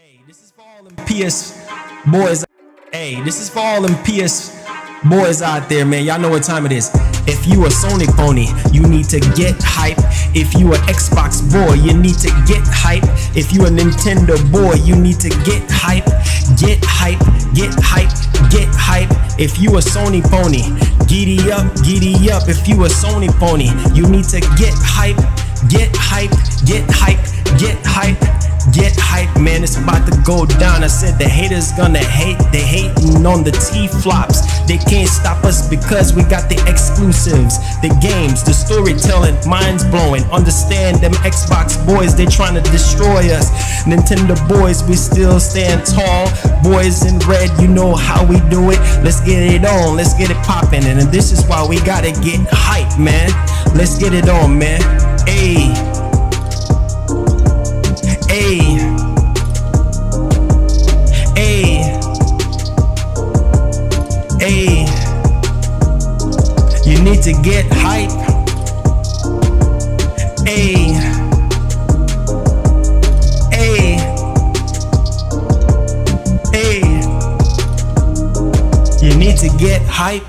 Hey, this is for all them PS boys. Hey, this is for all them PS boys out there, man. Y'all know what time it is. If you a Sony pony, you need to get hype. If you a Xbox boy, you need to get hype. If you a Nintendo boy, you need to get hype. Get hype, get hype, get hype. If you a Sony pony, giddy up, giddy up. If you a Sony pony, you need to get hype, get hype, get hype, get hype. Get hype, man, it's about to go down. I said the haters gonna hate. They hating on the T-flops. They can't stop us because we got the exclusives, the games, the storytelling, minds blowing. Understand them Xbox boys, they trying to destroy us. Nintendo boys, we still stand tall. Boys in red, you know how we do it. Let's get it on, let's get it popping. And this is why we gotta get hype, man. Let's get it on, man. Ayy. Ayy, ayy, ayy, you need to get hype. Ayy, ayy, ayy, you need to get hype.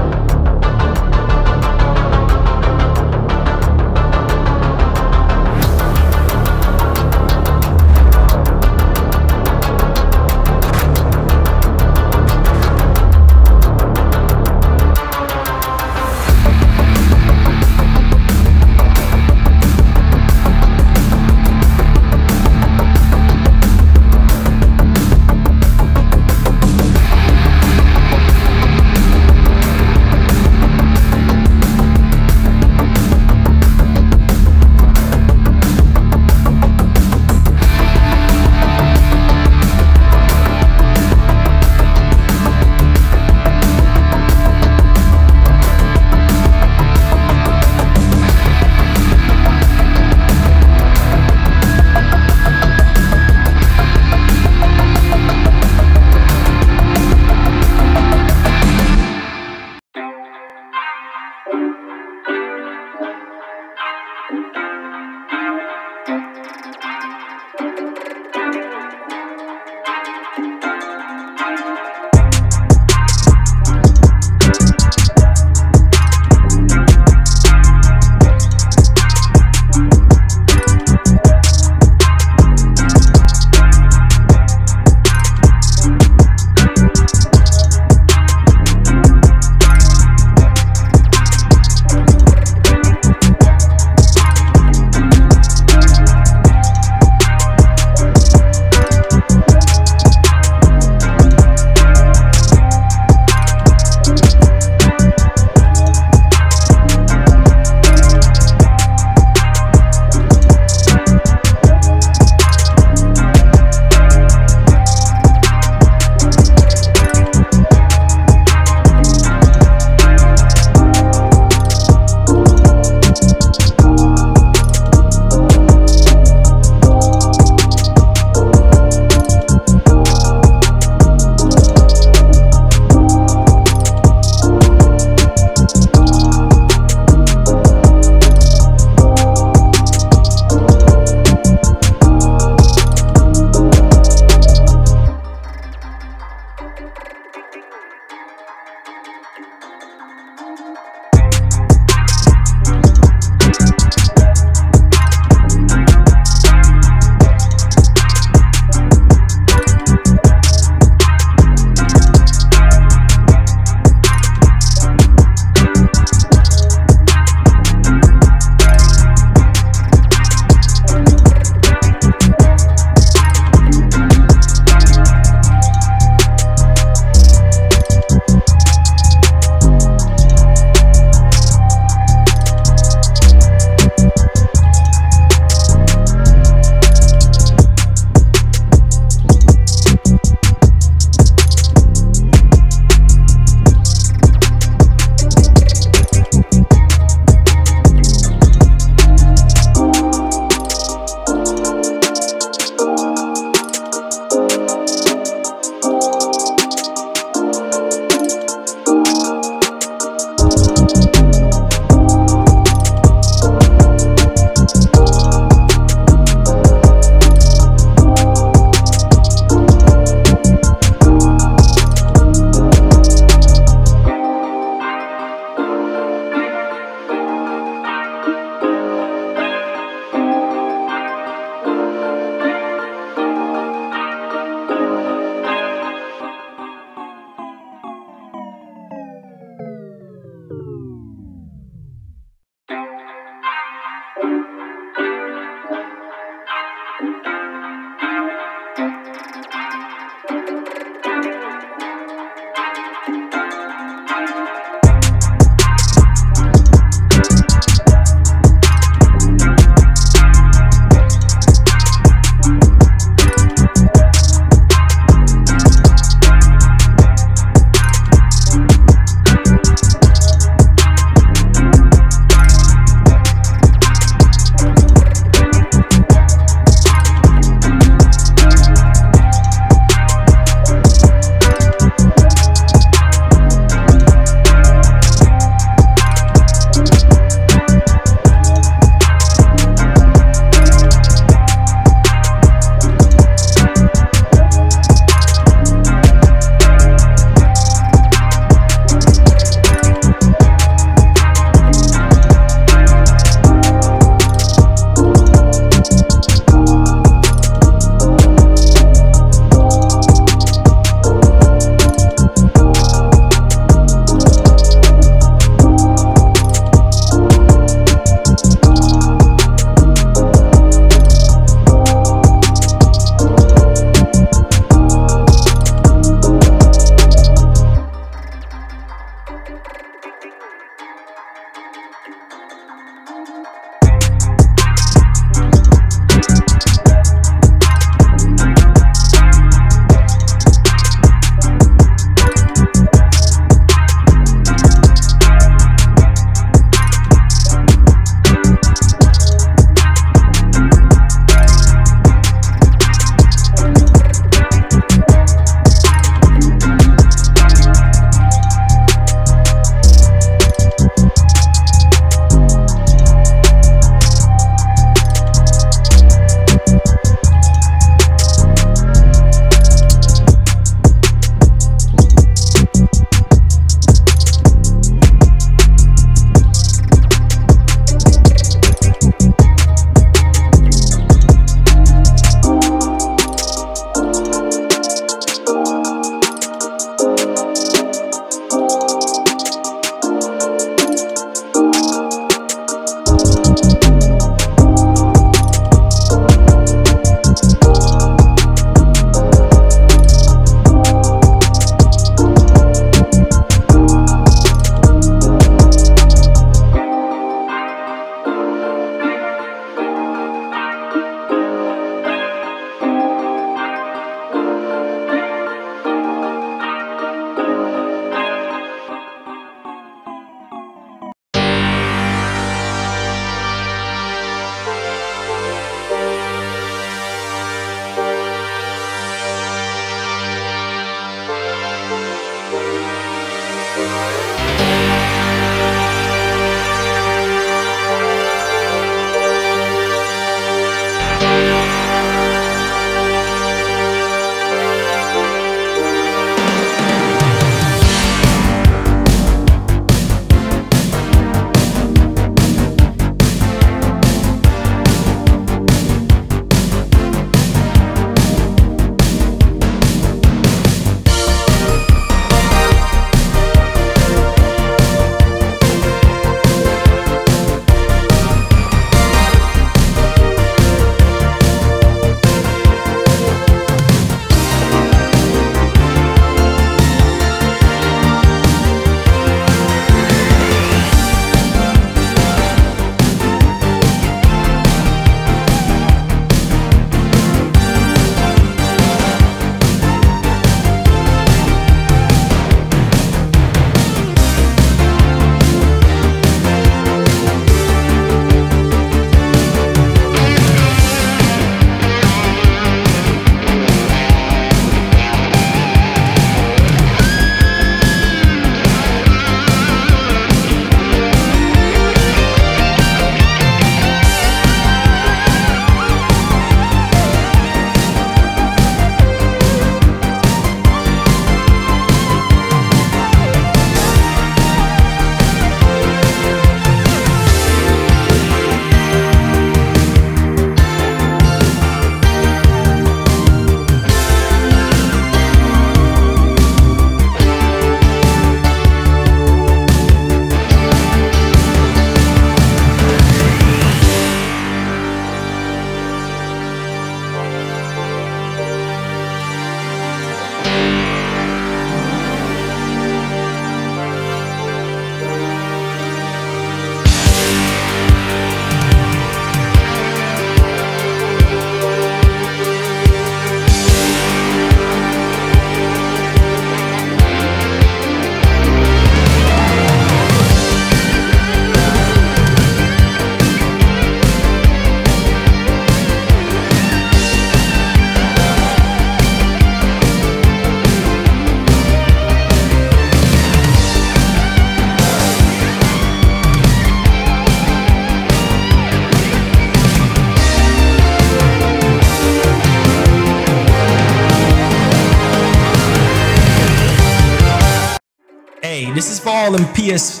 this is for all them PS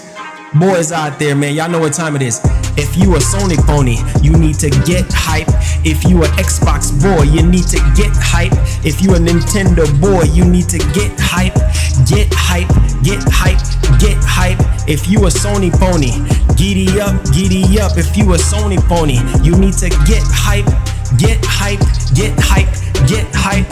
boys out there, man. Y'all know what time it is. If you a Sony pony, you need to get hype. If you a Xbox boy, you need to get hype. If you a Nintendo boy, you need to get hype. Get hype, get hype, get hype. If you a Sony pony, giddy up, giddy up. If you a Sony pony, you need to get hype, get hype, get hype, get hype.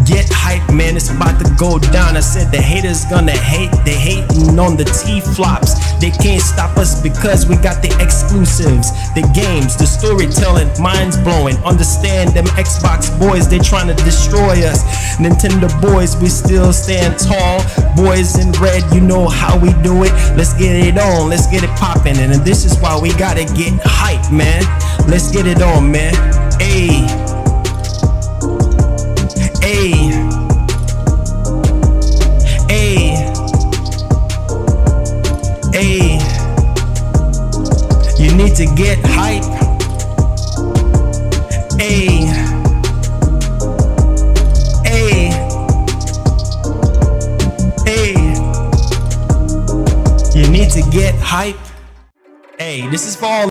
Get hype, man, it's about to go down. I said the haters gonna hate. They hating on the T-flops. They can't stop us because we got the exclusives, the games, the storytelling, minds blowing. Understand them Xbox boys, they trying to destroy us. Nintendo boys, we still stand tall. Boys in red, you know how we do it. Let's get it on, let's get it popping. And this is why we gotta get hype, man. Let's get it on, man. Ayy. Ayy, ayy, ayy, you need to get hype. Ayy, ayy, ayy, you need to get hype. Hey, this is for all.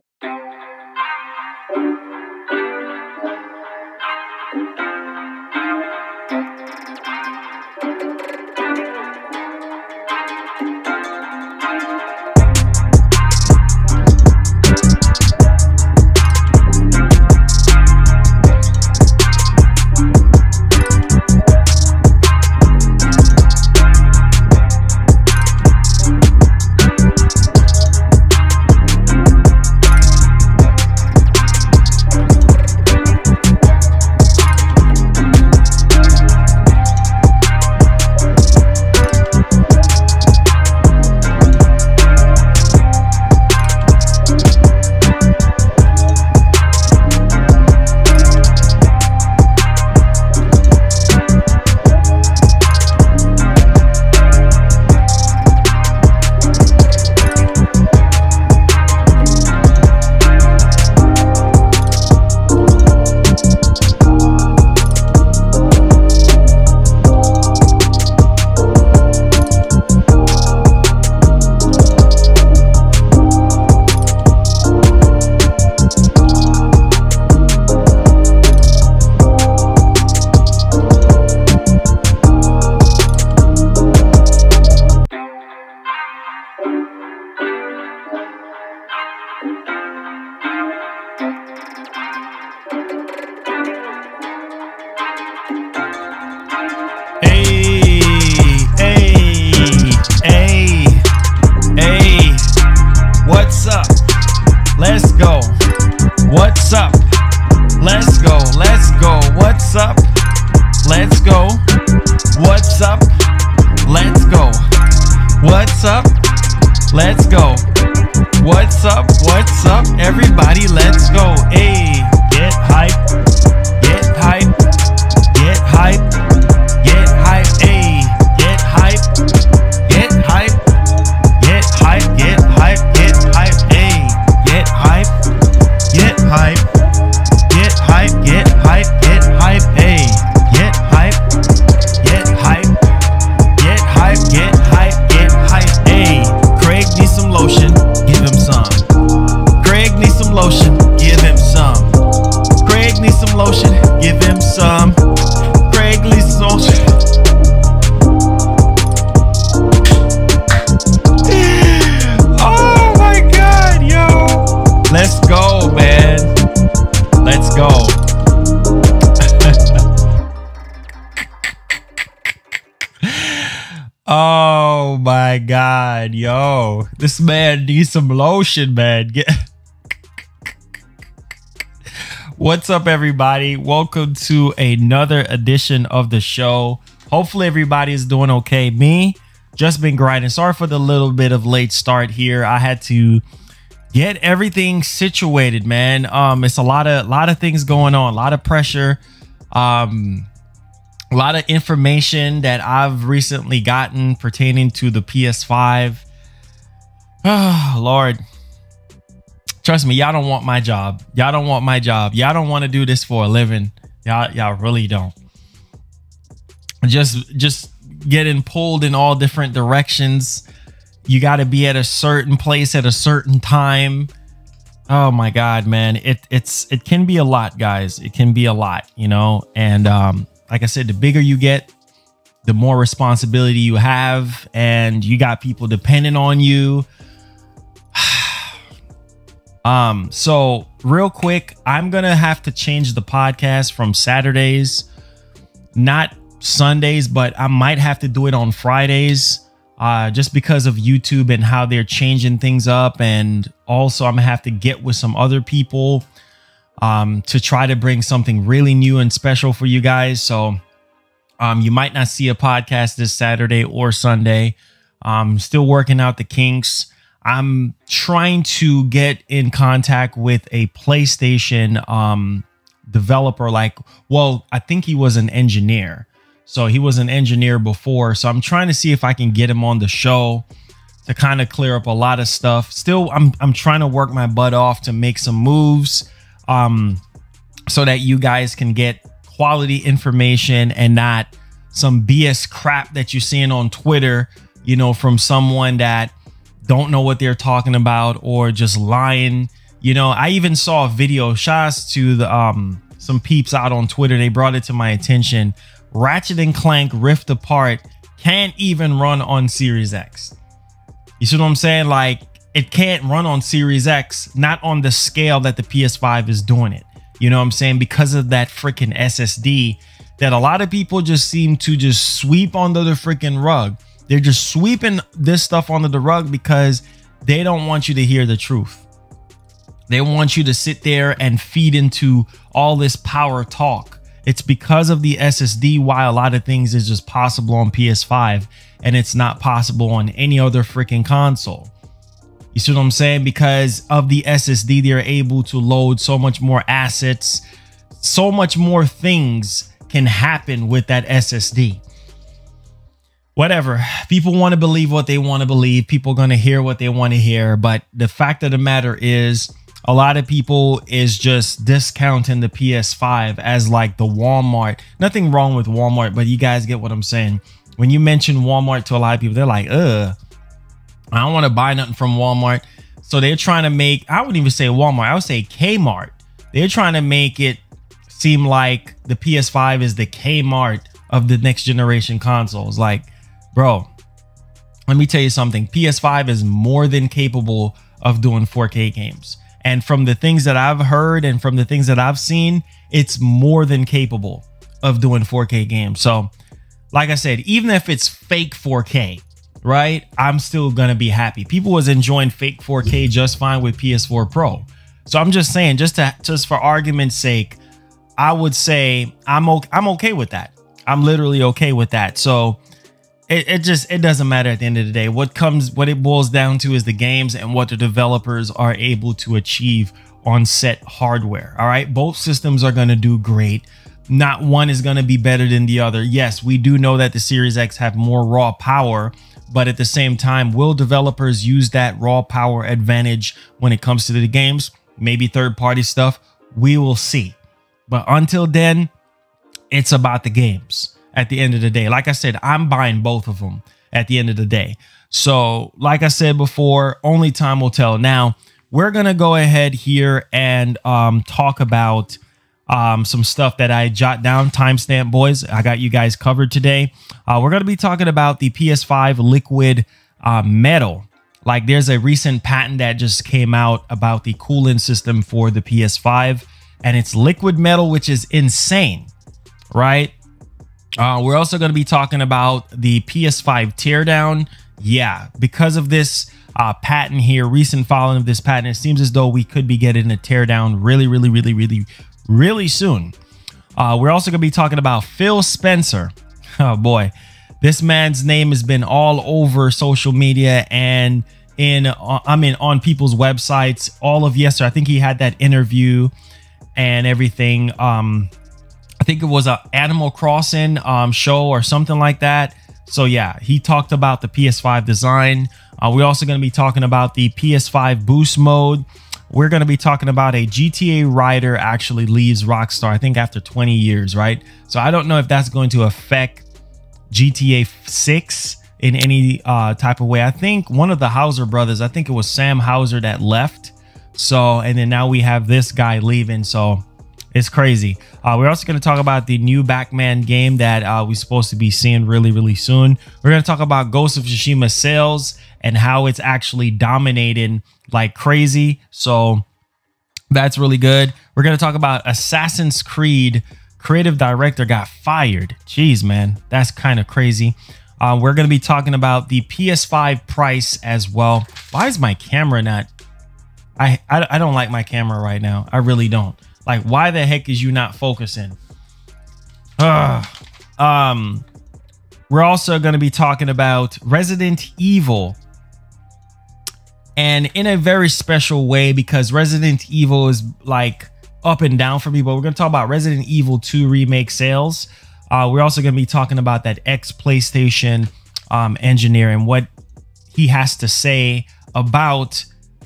What's up, everybody? Let's go. Hey, get hype, get hype, get hype, get hype. Hey, get hype, get hype, get hype, get hype, get hype. Hey, get hype, get hype, get hype, get hype, get hype. Hey, get hype, get hype, get hype, get hype, get hype. Hey, Craig needs some lotion. Give him some. Craig needs some lotion. Give him some. Craig needs some lotion. Give him some. Craig needs some lotion. Oh my God, yo. Let's go, man. Let's go. Oh my God, yo. This man needs some lotion, man. What's up, everybody? Welcome to another edition of the show. Hopefully everybody is doing okay. Me, just been grinding. Sorry for the little bit of late start here. I had to get everything situated, man. It's a lot of things going on, a lot of pressure, a lot of information that I've recently gotten pertaining to the PS5. Oh, Lord. Trust me, y'all don't want my job. Y'all don't want my job. Y'all don't want to do this for a living. Y'all really don't. Just getting pulled in all different directions. You got to be at a certain place at a certain time. Oh my God, man. It can be a lot, guys. It can be a lot, you know? And like I said, the bigger you get, the more responsibility you have, and you got people depending on you. So real quick, I'm going to have to change the podcast from Saturdays, not Sundays, but I might have to do it on Fridays, just because of YouTube and how they're changing things up. And also I'm gonna have to get with some other people, to try to bring something really new and special for you guys. So, you might not see a podcast this Saturday or Sunday. Still working out the kinks. I'm trying to get in contact with a PlayStation developer. Like, well, I think he was an engineer. So he was an engineer before. So I'm trying to see if I can get him on the show to kind of clear up a lot of stuff. Still, I'm trying to work my butt off to make some moves, so that you guys can get quality information and not some BS crap that you're seeing on Twitter, you know, from someone that don't know what they're talking about or just lying. You know, I even saw a video, shouts to the some peeps out on Twitter. They brought it to my attention. Ratchet and Clank Rift Apart can't even run on Series X. You see what I'm saying? Like, it can't run on Series X, not on the scale that the PS5 is doing it. You know what I'm saying? Because of that freaking SSD that a lot of people just seem to just sweep under the freaking rug. They're just sweeping this stuff under the rug because they don't want you to hear the truth. They want you to sit there and feed into all this power talk. It's because of the SSD why a lot of things is just possible on PS5 and it's not possible on any other freaking console. You see what I'm saying? Because of the SSD, they're able to load so much more assets. So much more things can happen with that SSD. Whatever. People want to believe what they want to believe. People are going to hear what they want to hear. But the fact of the matter is, a lot of people is just discounting the PS5 as like the Walmart. Nothing wrong with Walmart, but you guys get what I'm saying. When you mention Walmart to a lot of people, they're like, I don't want to buy nothing from Walmart. So they're trying to make, I wouldn't even say Walmart, I would say Kmart. They're trying to make it seem like the PS5 is the Kmart of the next generation consoles. Like, bro, let me tell you something. PS5 is more than capable of doing 4K games. And from the things that I've heard and from the things that I've seen, it's more than capable of doing 4K games. So, like I said, even if it's fake 4K, right, I'm still going to be happy. People was enjoying fake 4K just fine with PS4 Pro. So I'm just saying, just for argument's sake, I would say I'm okay with that. I'm literally okay with that. So it doesn't matter at the end of the day. What it boils down to is the games and what the developers are able to achieve on set hardware. All right, both systems are going to do great. Not one is going to be better than the other. Yes, we do know that the Series X have more raw power, but at the same time, will developers use that raw power advantage when it comes to the games? Maybe third-party stuff. We will see. But until then, it's about the games at the end of the day. Like I said, I'm buying both of them at the end of the day. So like I said before, only time will tell. Now, we're going to go ahead here and talk about some stuff that I jot down. Timestamp, boys. I got you guys covered today. We're going to be talking about the PS5 liquid metal. Like, there's a recent patent that just came out about the cooling system for the PS5, and it's liquid metal, which is insane, right? We're also going to be talking about the Ps5 Teardown. Yeah, because of this patent here, recent filing of this patent, it seems as though we could be getting a teardown really soon. We're also going to be talking about Phil Spencer. Oh boy, this man's name has been all over social media and on people's websites all of yesterday. I think he had that interview and everything. I think it was a Animal Crossing show or something like that. So yeah, he talked about the PS5 design. We're also going to be talking about the Ps5 Boost Mode. We're going to be talking about a GTA writer actually leaves Rockstar, I think after 20 years, right? So I don't know if that's going to affect GTA 6 in any type of way. I think one of the Hauser brothers, I think it was Sam Hauser, that left. So, and then now we have this guy leaving. So it's crazy. We're also going to talk about the new Batman game that we're supposed to be seeing really soon. We're going to talk about Ghost of Tsushima sales and how it's actually dominating like crazy. So that's really good. We're going to talk about Assassin's Creed creative director got fired. Jeez, man, that's kind of crazy. We're going to be talking about the PS5 price as well. Why is my camera not? I don't like my camera right now. I really don't. Like, why the heck is you not focusing? We're also going to be talking about Resident Evil. And in a very special way, because Resident Evil is like up and down for me. But we're going to talk about Resident Evil 2 remake sales. We're also going to be talking about that ex-PlayStation engineer and what he has to say about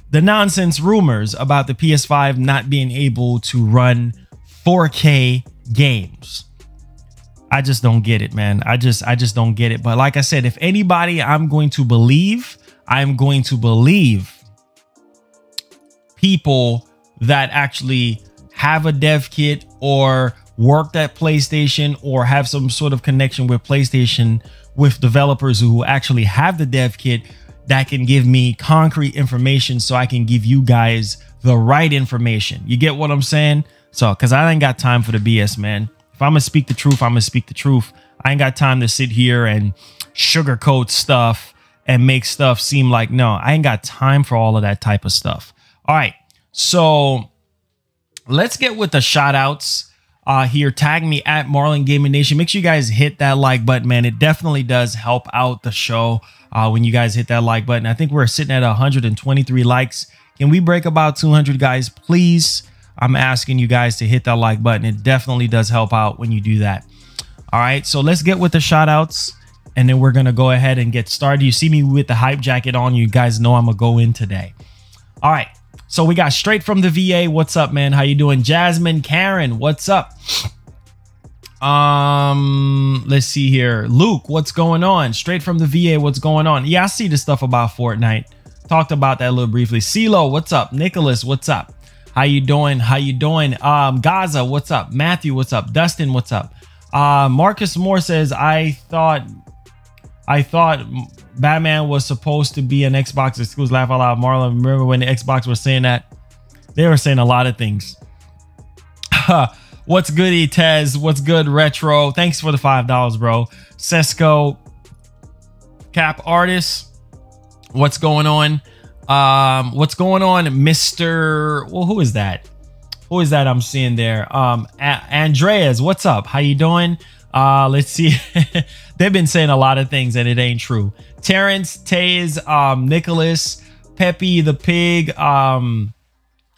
the nonsense rumors about the PS5 not being able to run 4K games. I just don't get it, man. I just don't get it. But like I said, if anybody I'm going to believe people that actually have a dev kit or worked at PlayStation or have some sort of connection with PlayStation, with developers who actually have the dev kit that can give me concrete information so I can give you guys the right information. You get what I'm saying? So, because I ain't got time for the BS, man. If I'm going to speak the truth, I'm going to speak the truth. I ain't got time to sit here and sugarcoat stuff and make stuff seem like, no, I ain't got time for all of that type of stuff. All right. So let's get with the shout outs here. Tag me at Marlongamingnation. Make sure you guys hit that like button, man. It definitely does help out the show when you guys hit that like button. I think we're sitting at 123 likes. Can we break about 200, guys? Please. I'm asking you guys to hit that like button. It definitely does help out when you do that. All right, so let's get with the shout outs, and then we're going to go ahead and get started. You see me with the hype jacket on. You guys know I'm going to go in today. All right, so we got Straight from the VA. What's up, man? How you doing? Jasmine Karen, what's up? Let's see here. Luke, what's going on? Straight from the VA, what's going on? Yeah, I see the stuff about Fortnite. Talked about that a little briefly. CeeLo, what's up? Nicholas, what's up? How you doing? How you doing? Gaza, what's up? Matthew, what's up? Dustin, what's up? Marcus Moore says, I thought Batman was supposed to be an Xbox exclusive. Laugh out loud. Marlon, remember when the Xbox was saying that? They were saying a lot of things. What's good, Tez? What's good, Retro? Thanks for the $5, bro. Sesco, Cap Artist, what's going on? What's going on, Mr. Well, who is that? Who is that I'm seeing there? Andreas, what's up? How you doing? Let's see. They've been saying a lot of things and it ain't true. Terrence, Taze, Nicholas, Peppy the Pig.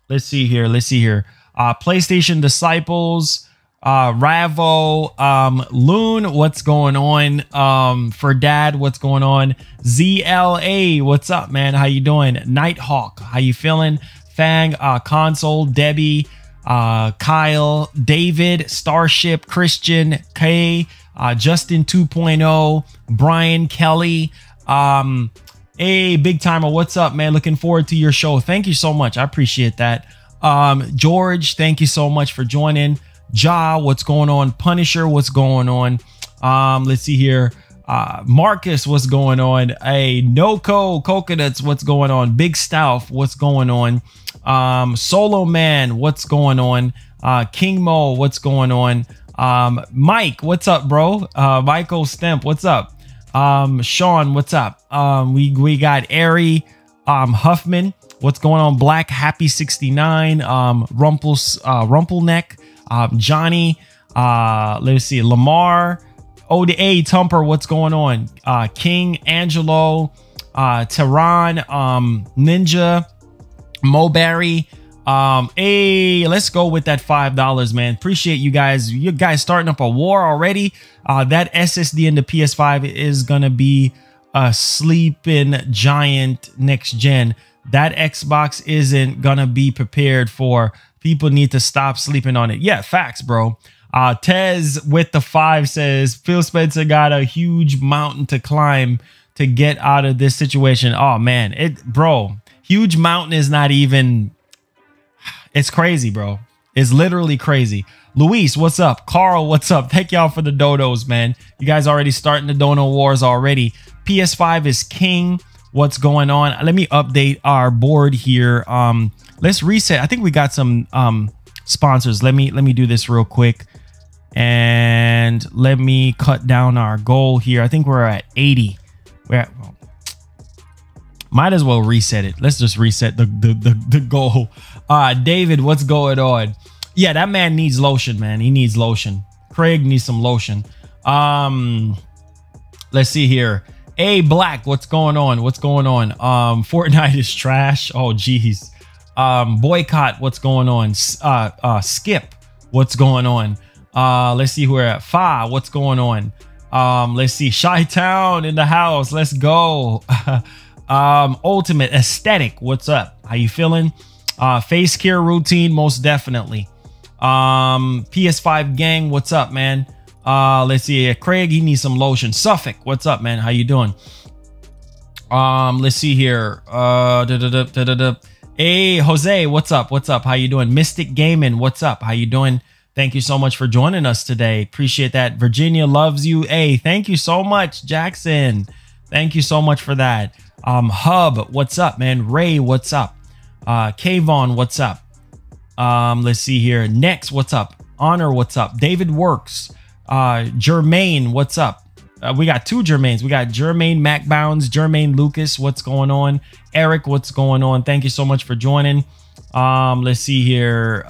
Let's see here. PlayStation Disciples, Ravo, Loon, what's going on? For Dad, what's going on? ZLA, what's up, man? How you doing? Nighthawk, how you feeling? Fang, Console, Debbie, Kyle, David, Starship, Christian, K, Justin 2.0, Brian Kelly, hey, Big Timer, what's up, man? Looking forward to your show. Thank you so much. I appreciate that. George, thank you so much for joining. Ja, what's going on? Punisher, what's going on? Let's see here. Marcus, what's going on? Hey, Noco Coconuts, what's going on? Big Stouff, what's going on? Solo Man, what's going on? King Mo, what's going on? Mike, what's up, bro? Michael Stemp, what's up? Sean, what's up? We got Ari, Huffman, what's going on? Black Happy 69, Rumpleneck, Johnny, let's see, Lamar, ODA Tumper, what's going on? King, Angelo, Tehran, Ninja, Moberry. Hey, let's go with that $5, man. Appreciate you guys. You guys starting up a war already. That SSD in the PS5 is gonna be a sleeping giant next gen. That Xbox isn't gonna be prepared for. People need to stop sleeping on it. Yeah, facts, bro. Tez with the 5 says Phil Spencer got a huge mountain to climb to get out of this situation. Oh man, bro, Huge Mountain is not even, it's crazy, bro. It's literally crazy. Luis, what's up? Carl, what's up? Thank y'all for the dodos, man. You guys already starting the dono wars already. PS5 is king. What's going on? Let me update our board here. Let's reset. I think we got some sponsors. Let me do this real quick. And let me cut down our goal here. I think we're at 80. We're at, well, might as well reset it. Let's just reset the goal. David, what's going on? Yeah, that man needs lotion, man. He needs lotion. Craig needs some lotion. Let's see here. Hey, Black, what's going on? What's going on? Fortnite is trash. Oh, geez. Boycott, what's going on? Skip, what's going on? Let's see who we're at. Fa, what's going on? Let's see. Chi-Town in the house. Let's go. Ultimate Aesthetic, what's up? How you feeling? Face care routine, most definitely. PS5 gang, what's up, man? Let's see. Craig, he needs some lotion. Suffolk, what's up, man? How you doing? Let's see here. Hey, Jose, what's up? What's up? How you doing? Mystic Gaming, what's up? How you doing? Thank you so much for joining us today. Appreciate that. Virginia loves you. Hey, thank you so much, Jackson. Thank you so much for that. Hub, what's up, man? Ray, what's up? Kayvon, what's up? Let's see here. Next, what's up? Honor, what's up? David Works. Jermaine, what's up? We got two Jermaines. We got Jermaine Macbounds, Jermaine Lucas, what's going on? Eric, what's going on? Thank you so much for joining. Let's see here.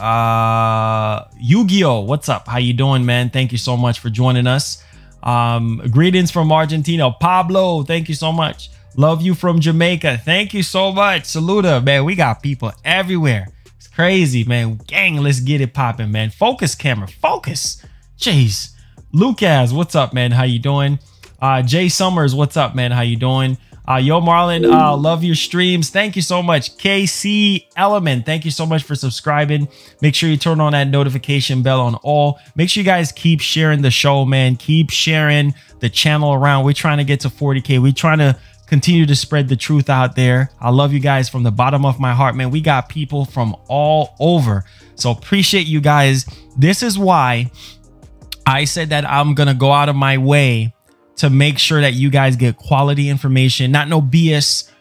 Yu-Gi-Oh, what's up? How you doing, man? Thank you so much for joining us. Greetings from Argentina. Pablo, thank you so much. Love you from Jamaica. Thank you so much. Saluda, man. We got people everywhere. It's crazy, man. Gang, let's get it popping, man. Focus, camera. Focus. Jeez. Lucas, what's up, man? How you doing? Jay Summers, what's up, man? How you doing? Yo, Marlon, love your streams. Thank you so much. KC Element, thank you so much for subscribing. Make sure you turn on that notification bell on all. Make sure you guys keep sharing the show, man. Keep sharing the channel around. We're trying to get to 40K. We're trying to continue to spread the truth out there. I love you guys from the bottom of my heart, man. We got people from all over. So appreciate you guys. This is why I said that I'm going to go out of my way to make sure that you guys get quality information, not no BS,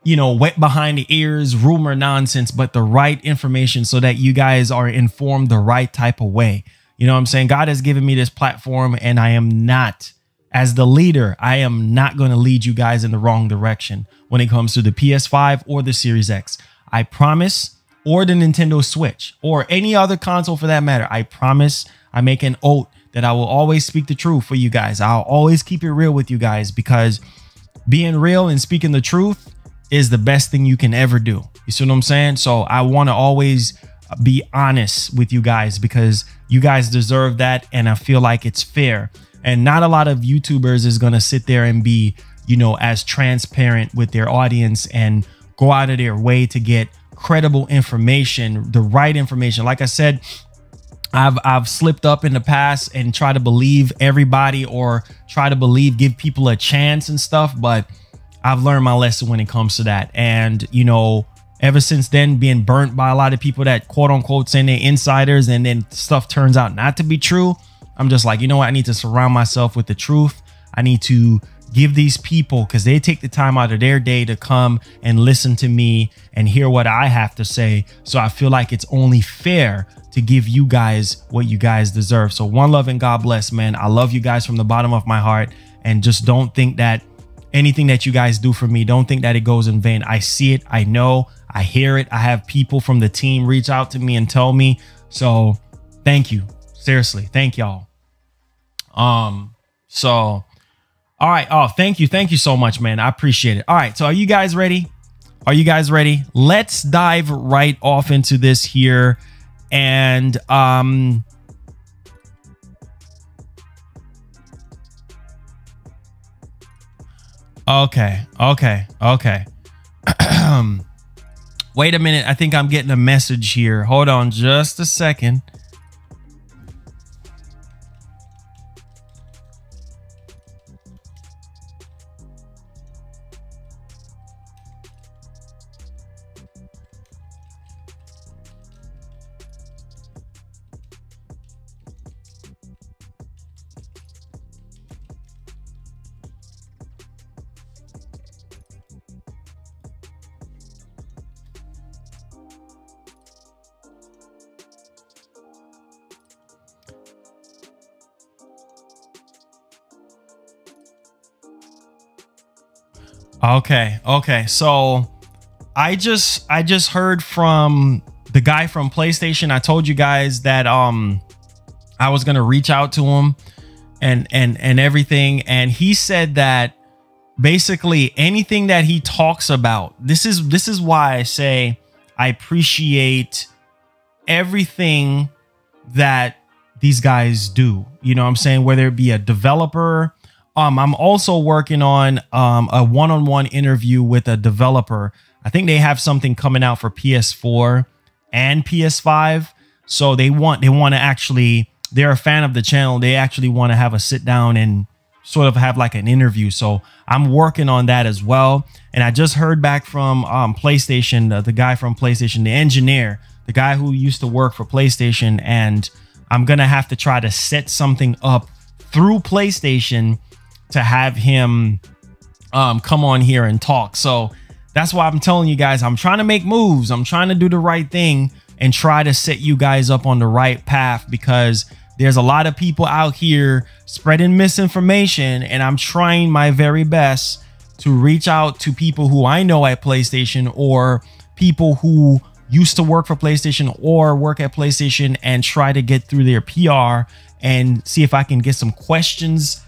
you know, wet behind the ears, rumor nonsense, but the right information so that you guys are informed the right type of way. You know what I'm saying? God has given me this platform, and I am not, as the leader, I am not going to lead you guys in the wrong direction when it comes to the PS5 or the Series X. I promise, or the Nintendo Switch or any other console for that matter. I promise, I make an oath that I will always speak the truth for you guys. I'll always keep it real with you guys, because being real and speaking the truth is the best thing you can ever do. You see what I'm saying? So I want to always be honest with you guys, because you guys deserve that. And I feel like it's fair. And not a lot of YouTubers is going to sit there and be, you know, as transparent with their audience and go out of their way to get credible information, the right information. Like I said, I've slipped up in the past and try to believe everybody, or try to give people a chance and stuff. But I've learned my lesson when it comes to that. And, you know, ever since then, being burnt by a lot of people that quote unquote say they're insiders, and then stuff turns out not to be true. I'm just like, you know what? I need to surround myself with the truth. I need to give these people, because they take the time out of their day to come and listen to me and hear what I have to say. So I feel like it's only fair to give you guys what you guys deserve. So one love and God bless, man. I love you guys from the bottom of my heart. And just don't think that anything that you guys do for me, don't think that it goes in vain. I see it. I know. I hear it. I have people from the team reach out to me and tell me. So thank you. Seriously. Thank y'all. So, all right. Oh, thank you. Thank you so much, man. I appreciate it. All right. So are you guys ready? Are you guys ready? Let's dive right off into this here. And, okay. Wait a minute. I think I'm getting a message here. Hold on just a second. Okay. So I just heard from the guy from PlayStation. I told you guys that I was gonna reach out to him and everything, and he said that basically anything that he talks about, this is why I say I appreciate everything that these guys do. You know what I'm saying? Whether it be a developer, I'm also working on a one-on-one interview with a developer. I think they have something coming out for PS4 and PS5. So they want to actually, they're a fan of the channel. They actually want to have a sit down and sort of have like an interview. So I'm working on that as well. And I just heard back from PlayStation, the guy from PlayStation, the engineer, the guy who used to work for PlayStation. And I'm going to have to try to set something up through PlayStation to have him come on here and talk. So that's why I'm telling you guys, I'm trying to make moves. I'm trying to do the right thing and try to set you guys up on the right path, because there's a lot of people out here spreading misinformation, and I'm trying my very best to reach out to people who I know at PlayStation, or people who used to work for PlayStation or work at PlayStation, and try to get through their PR and see if I can get some questions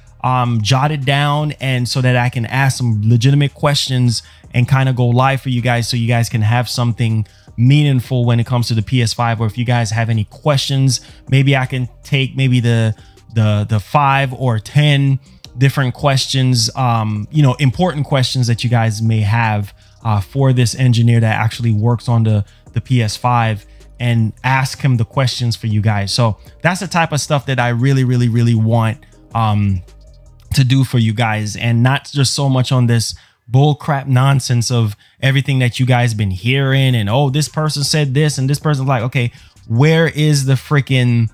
jotted down, and so that I can ask some legitimate questions and kind of go live for you guys, so you guys can have something meaningful when it comes to the PS5. Or if you guys have any questions, maybe I can take maybe the 5 or 10 different questions, you know, important questions that you guys may have for this engineer that actually works on the PS5, and ask him the questions for you guys. So that's the type of stuff that I really want to do for you guys, and not just so much on this bull crap nonsense of everything that you guys been hearing, and oh, this person said this and this person's like, okay, where is the freaking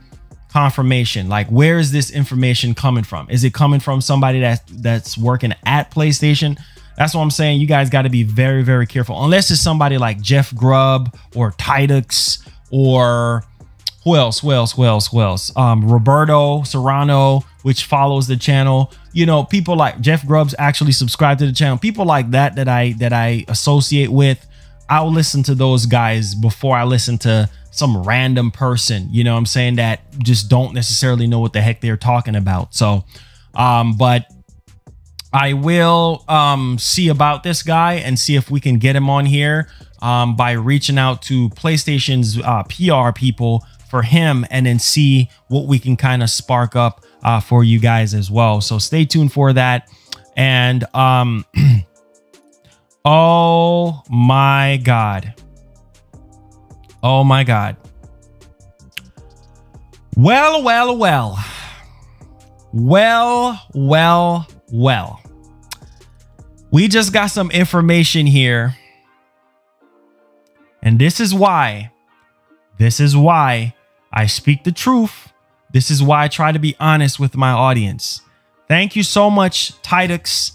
confirmation? Like, where is this information coming from? Is it coming from somebody that's working at PlayStation? That's what I'm saying. You guys got to be very careful, unless it's somebody like Jeff Grubb or Tidux, or who else? Roberto Serrano, which follows the channel. You know, people like Jeff Grubb's actually subscribed to the channel. People like that I associate with, I'll listen to those guys before I listen to some random person, you know what I'm saying, that just don't necessarily know what the heck they're talking about. So, but I will see about this guy and see if we can get him on here by reaching out to PlayStation's PR people for him, and then see what we can kind of spark up for you guys as well. So stay tuned for that. And oh my god, well, we just got some information here, and this is why I speak the truth. This is why I try to be honest with my audience. Thank you so much, Tidux.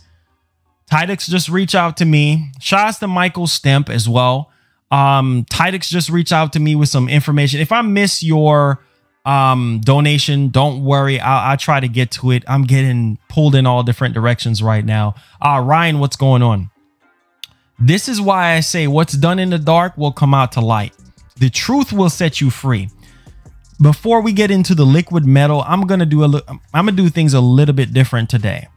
Tidux just reached out to me. Shout out to Michael Stemp as well. Tidux just reached out to me with some information. If I miss your donation, don't worry. I'll try to get to it. I'm getting pulled in all different directions right now. Ryan, what's going on? This is why I say what's done in the dark will come out to light. The truth will set you free. Before we get into the liquid metal, I'm gonna do things a little bit different today.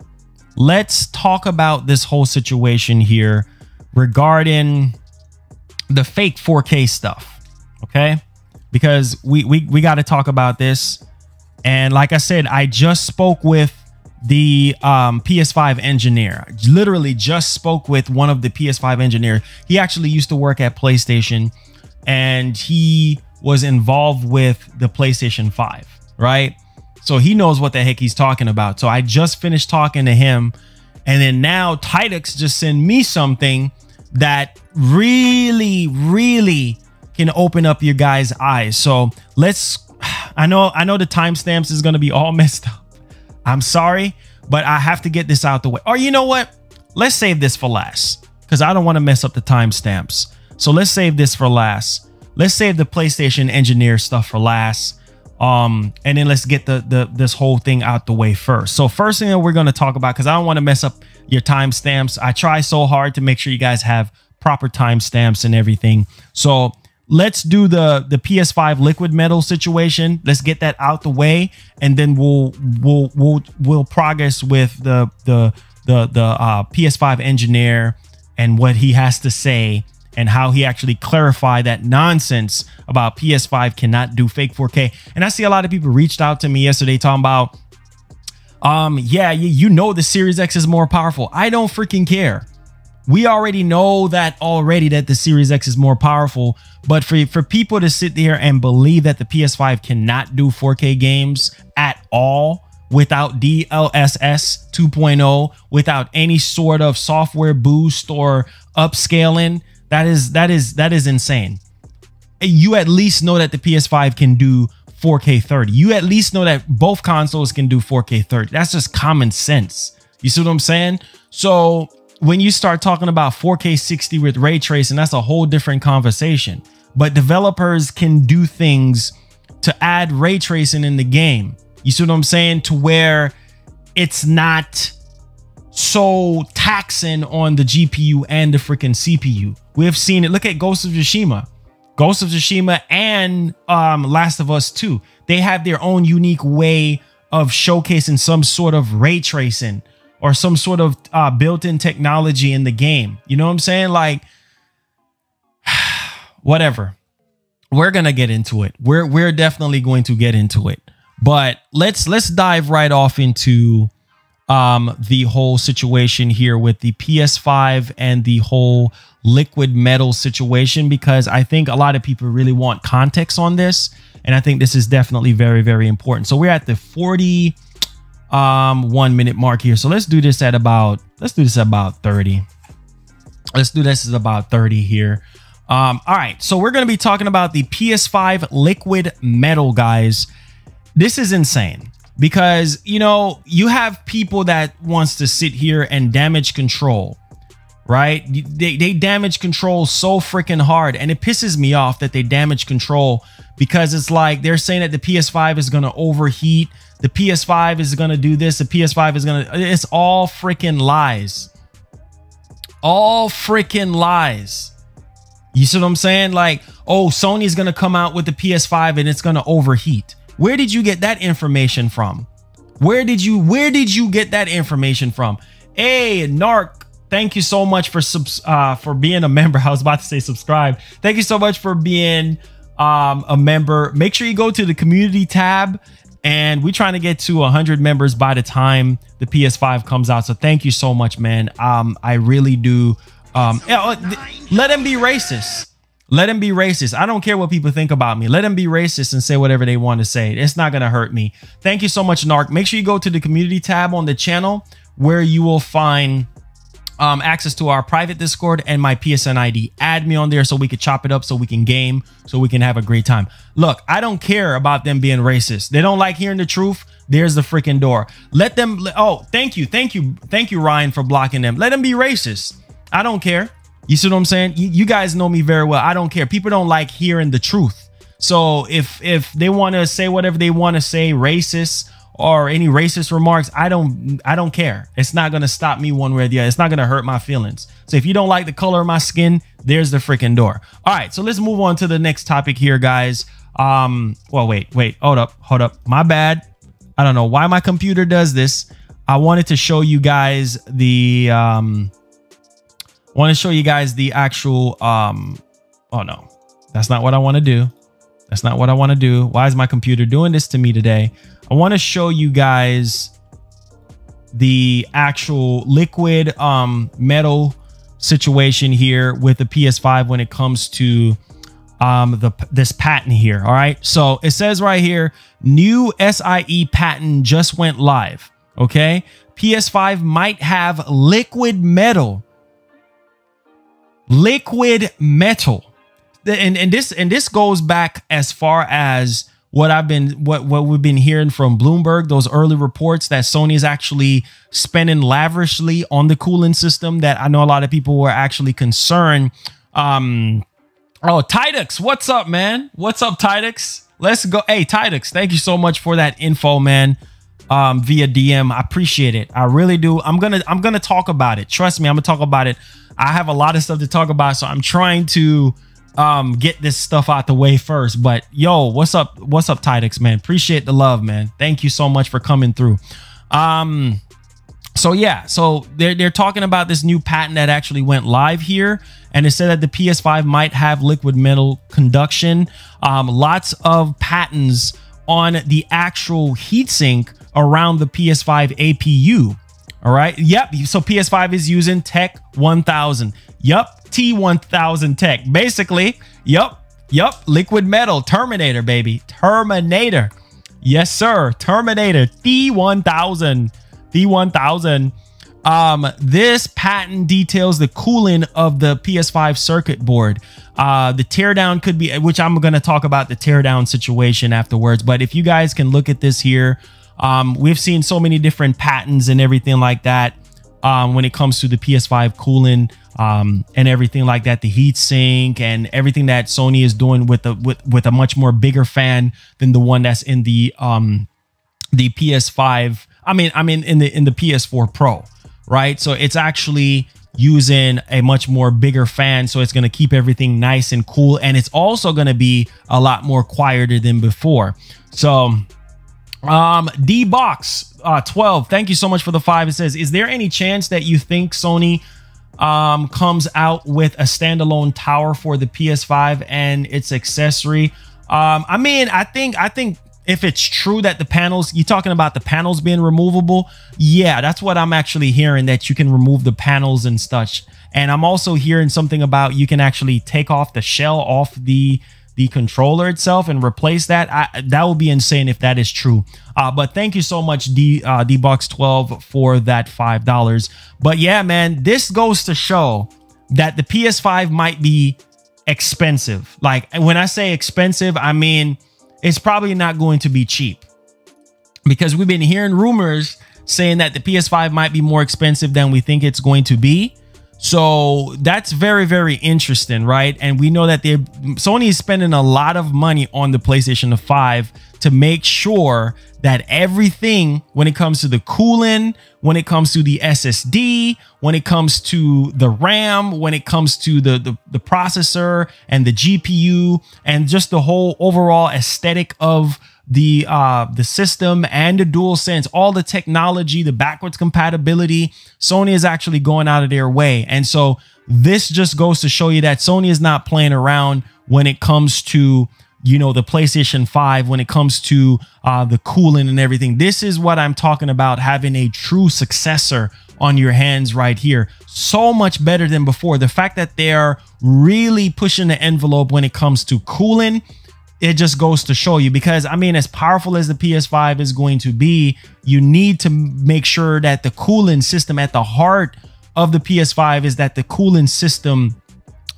Let's talk about this whole situation here regarding the fake 4K stuff, okay? Because we got to talk about this. And like I said, I just spoke with the PS5 engineer. Literally just spoke with one of the PS5 engineers. He actually used to work at PlayStation, and he was involved with the PlayStation 5, right? So he knows what the heck he's talking about. So I just finished talking to him, and then now Tidux just sent me something that really can open up your guys' eyes. So I know the timestamps is going to be all messed up. I'm sorry, but I have to get this out the way. Or you know what? Let's save this for last, because I don't want to mess up the timestamps. So let's save this for last. Let's save the PlayStation engineer stuff for last. And then let's get this whole thing out the way first. So first thing that we're going to talk about, because I don't want to mess up your timestamps. I try so hard to make sure you guys have proper timestamps and everything. So let's do the PS5 liquid metal situation. Let's get that out the way, and then we'll progress with the PS5 engineer and what he has to say, and how he actually clarified that nonsense about PS5 cannot do fake 4K. And I see a lot of people reached out to me yesterday talking about, yeah, you know, the Series X is more powerful. I don't freaking care. We already know that that the Series X is more powerful. But for people to sit there and believe that the PS5 cannot do 4K games at all without DLSS 2.0, without any sort of software boost or upscaling, that is insane. You at least know that the PS5 can do 4K 30. You at least know that both consoles can do 4K 30. That's just common sense. You see what I'm saying? So when you start talking about 4K 60 with ray tracing, that's a whole different conversation. But developers can do things to add ray tracing in the game. You see what I'm saying? To where it's not so taxing on the GPU and the freaking CPU. We have seen it. Look at Ghost of Tsushima. Ghost of Tsushima and Last of Us 2. They have their own unique way of showcasing some sort of ray tracing or some sort of built-in technology in the game. You know what I'm saying? Like, whatever. We're gonna get into it. We're definitely going to get into it. But let's dive right off into the whole situation here with the PS5 and the whole liquid metal situation, because I think a lot of people really want context on this, and I think this is definitely very, very important. So we're at the 41 minute mark here. So let's do this at about 30. Let's do this at about 30 here. All right, so we're going to be talking about the PS5 liquid metal, guys. This is insane because, you know, you have people that wants to sit here and damage control, right? They damage control so freaking hard, and it pisses me off that they damage control, because it's like they're saying that the PS5 is going to overheat. The PS5 is going to do this. The PS5 is going to, it's all freaking lies. All freaking lies. You see what I'm saying? Like, oh, Sony's going to come out with the PS5 and it's going to overheat. Where did you get that information from? Where did you get that information from? Hey, Narc, thank you so much for being a member. I was about to say subscribe. Thank you so much for being a member. Make sure you go to the community tab, and we're trying to get to 100 members by the time the PS5 comes out. So thank you so much, man. I really do. Let them be racist. Let them be racist. I don't care what people think about me. Let them be racist and say whatever they want to say. It's not going to hurt me. Thank you so much, Narc. Make sure you go to the community tab on the channel, where you will find access to our private Discord and my PSN ID. Add me on there so we can chop it up, so we can game, so we can have a great time. Look, I don't care about them being racist. They don't like hearing the truth. There's the freaking door. Let them. Oh, thank you, Ryan, for blocking them. Let them be racist. I don't care. You see what I'm saying? You guys know me very well. I don't care. People don't like hearing the truth. So if they want to say whatever they want to say, racist or any racist remarks, I don't care. It's not going to stop me one way or the other. It's not going to hurt my feelings. So if you don't like the color of my skin, there's the freaking door. All right, so let's move on to the next topic here, guys. Well, wait, hold up. My bad. I don't know why my computer does this. I wanted to show you guys the actual oh no, that's not what I want to do. That's not what I want to do. Why is my computer doing this to me today? I want to show you guys the actual liquid metal situation here with the PS5 when it comes to this patent here. All right, so it says right here, new SIE patent just went live. Okay, PS5 might have liquid metal. Liquid metal, and this goes back as far as what we've been hearing from Bloomberg, those early reports that Sony is actually spending lavishly on the cooling system, that I know a lot of people were actually concerned. Oh, Tidux, what's up, man? What's up, Tidux? Let's go. Hey, Tidux, thank you so much for that info, man. via DM. I appreciate it. I really do. I'm gonna talk about it. Trust me, I'm gonna talk about it. I have a lot of stuff to talk about, so I'm trying to get this stuff out the way first. But yo, what's up Tidix, man? Appreciate the love, man. Thank you so much for coming through. So yeah, so they're talking about this new patent that actually went live here, and it said that the PS5 might have liquid metal conduction. Lots of patents on the actual heatsink around the PS5 APU. All right. Yep. So PS5 is using Tech 1000. Yep. T1000 Tech. Basically. Yep. Liquid metal. Terminator, baby. Terminator. Yes, sir. Terminator. T1000. T1000. This patent details the cooling of the PS5 circuit board. The teardown could be, which I'm going to talk about the teardown situation afterwards. But if you guys can look at this here, we've seen so many different patents and everything like that when it comes to the PS5 cooling and everything like that, the heat sink and everything that Sony is doing with a much more bigger fan than the one that's in the PS5. I mean in the PS4 Pro, right? So it's actually using a much more bigger fan, so it's going to keep everything nice and cool, and it's also going to be a lot more quieter than before. So D-Box 12, thank you so much for the 5. It says, is there any chance that you think Sony comes out with a standalone tower for the PS5 and its accessory? I mean, I think if it's true that the panels, you're talking about the panels being removable, yeah, that's what I'm actually hearing, that you can remove the panels and such. And I'm also hearing something about you can actually take off the shell off the controller itself and replace that. That would be insane if that is true. But thank you so much, D-Box 12, for that $5. But yeah, man, this goes to show that the PS5 might be expensive. Like, when I say expensive, I mean it's probably not going to be cheap, because we've been hearing rumors saying that the PS5 might be more expensive than we think it's going to be. So that's very, very interesting, right? And we know that Sony is spending a lot of money on the PlayStation 5 to make sure that everything, when it comes to the cooling, when it comes to the SSD, when it comes to the RAM, when it comes to the processor and the GPU, and just the whole overall aesthetic of the system and the DualSense, all the technology, the backwards compatibility, Sony is actually going out of their way. And so this just goes to show you that Sony is not playing around when it comes to, you know, the PlayStation 5, when it comes to the cooling and everything. This is what I'm talking about, having a true successor on your hands right here. So much better than before. The fact that they're really pushing the envelope when it comes to cooling, it just goes to show you, because I mean, as powerful as the PS5 is going to be, you need to make sure that the cooling system at the heart of the PS5 is that the cooling system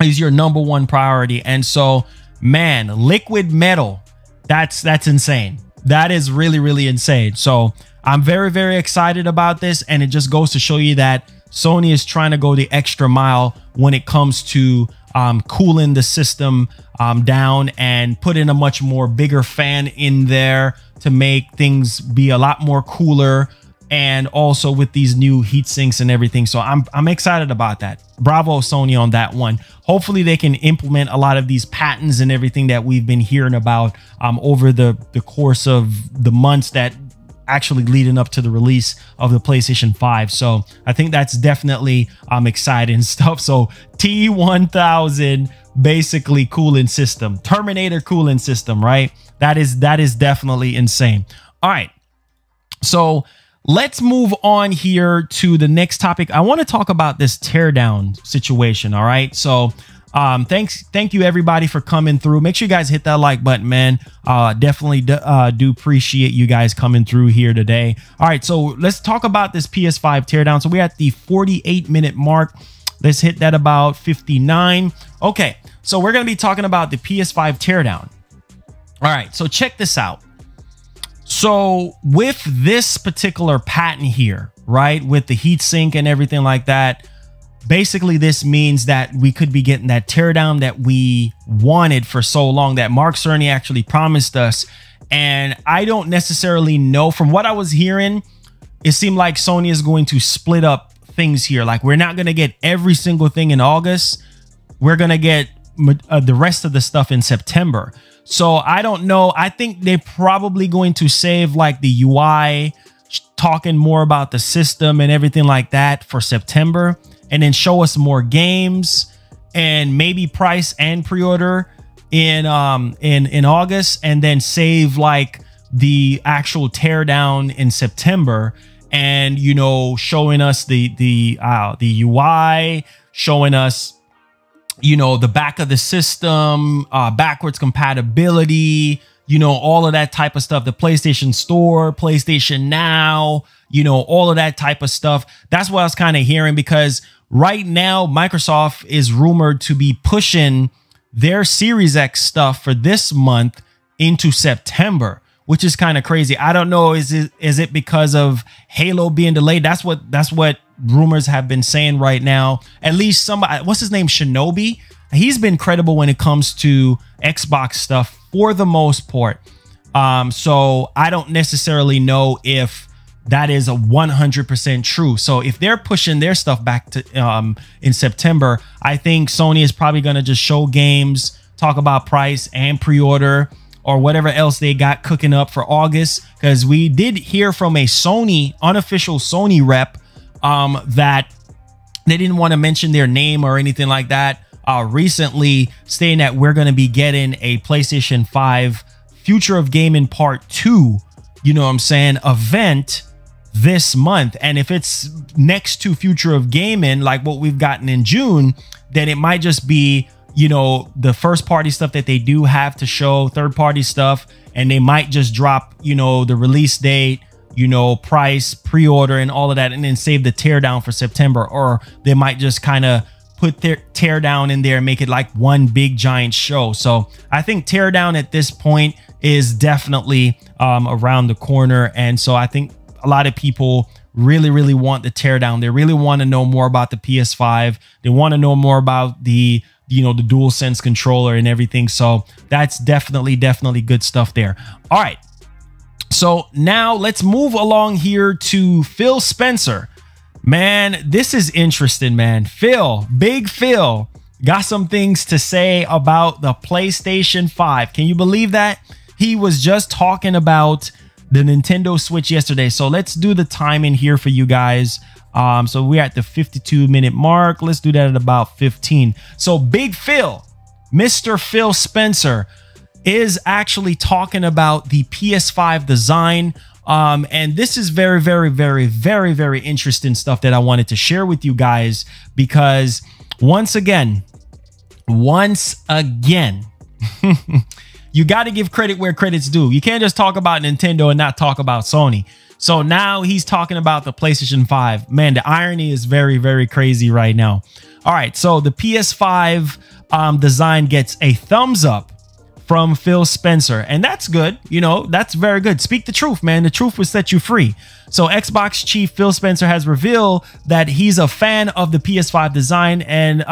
is your #1 priority. And so, man, liquid metal, that's insane. That is really, really insane. So I'm very, very excited about this. And it just goes to show you that Sony is trying to go the extra mile when it comes to cooling the system down, and put in a much more bigger fan in there to make things be a lot more cooler, and also with these new heat sinks and everything. So I'm excited about that. Bravo Sony on that one. Hopefully they can implement a lot of these patents and everything that we've been hearing about over the course of the months that actually leading up to the release of the PlayStation 5. So I think that's definitely exciting stuff. So T1000 basically cooling system, Terminator cooling system, right? That is definitely insane. All right, so let's move on here to the next topic. I want to talk about this teardown situation. All right, so thank you everybody for coming through. Make sure you guys hit that like button, man. Definitely do appreciate you guys coming through here today. All right, so let's talk about this PS5 teardown. So we're at the 48-minute mark. Let's hit that about 59. Okay, so we're going to be talking about the PS5 teardown. All right, so check this out. So with this particular patent here, right, with the heatsink and everything like that, basically this means that we could be getting that teardown that we wanted for so long, that Mark Cerny actually promised us. And I don't necessarily know. From what I was hearing, it seemed like Sony is going to split up things here. Like, we're not going to get every single thing in August. We're going to get the rest of the stuff in September. So I don't know. I think they're probably going to save like the UI, talking more about the system and everything like that for September, and then show us more games and maybe price and pre-order in August, and then save like the actual teardown in September, and you know, showing us the UI, showing us, you know, the back of the system, backwards compatibility, you know, all of that type of stuff, the PlayStation Store, PlayStation Now, you know, all of that type of stuff. That's what I was kind of hearing, because right now Microsoft is rumored to be pushing their Series X stuff for this month into September, which is kind of crazy. I don't know, is it because of Halo being delayed? That's what rumors have been saying right now. At least somebody, what's his name, Shinobi, he's been credible when it comes to Xbox stuff for the most part. So I don't necessarily know if that is a 100% true. So if they're pushing their stuff back to in September, I think Sony is probably going to just show games, talk about price and pre-order, or whatever else they got cooking up for August. Because we did hear from a Sony, unofficial Sony rep, that they didn't want to mention their name or anything like that, recently, saying that we're going to be getting a PlayStation 5 Future of Gaming Part 2, you know what I'm saying, event this month. And if it's next to Future of Gaming, like what we've gotten in June, then it might just be, you know, the first party stuff that they do have to show, third party stuff, and they might just drop, you know, the release date, you know, price, pre-order, and all of that, and then save the teardown for September. Or they might just kind of put their teardown in there and make it like one big giant show. So I think teardown at this point is definitely around the corner. And so I think a lot of people really want the teardown. They really want to know more about the PS5. They want to know more about the, you know, the DualSense controller and everything. So that's definitely good stuff there. All right. So now let's move along here to Phil Spencer. Man, this is interesting, man. Big Phil got some things to say about the PlayStation 5. Can you believe that? He was just talking about the Nintendo Switch yesterday. So let's do the timing here for you guys. So we're at the 52-minute mark. Let's do that at about 15. So Big Phil, Mr. Phil Spencer, is actually talking about the PS5 design. And this is very interesting stuff that I wanted to share with you guys, because once again, you got to give credit where credit's due. You can't just talk about Nintendo and not talk about Sony. So now he's talking about the PlayStation 5. Man, the irony is very crazy right now. All right, so the PS5 design gets a thumbs up from Phil Spencer, and that's good. You know, that's very good. Speak the truth, man. The truth will set you free. So Xbox chief Phil Spencer has revealed that he's a fan of the PS5 design and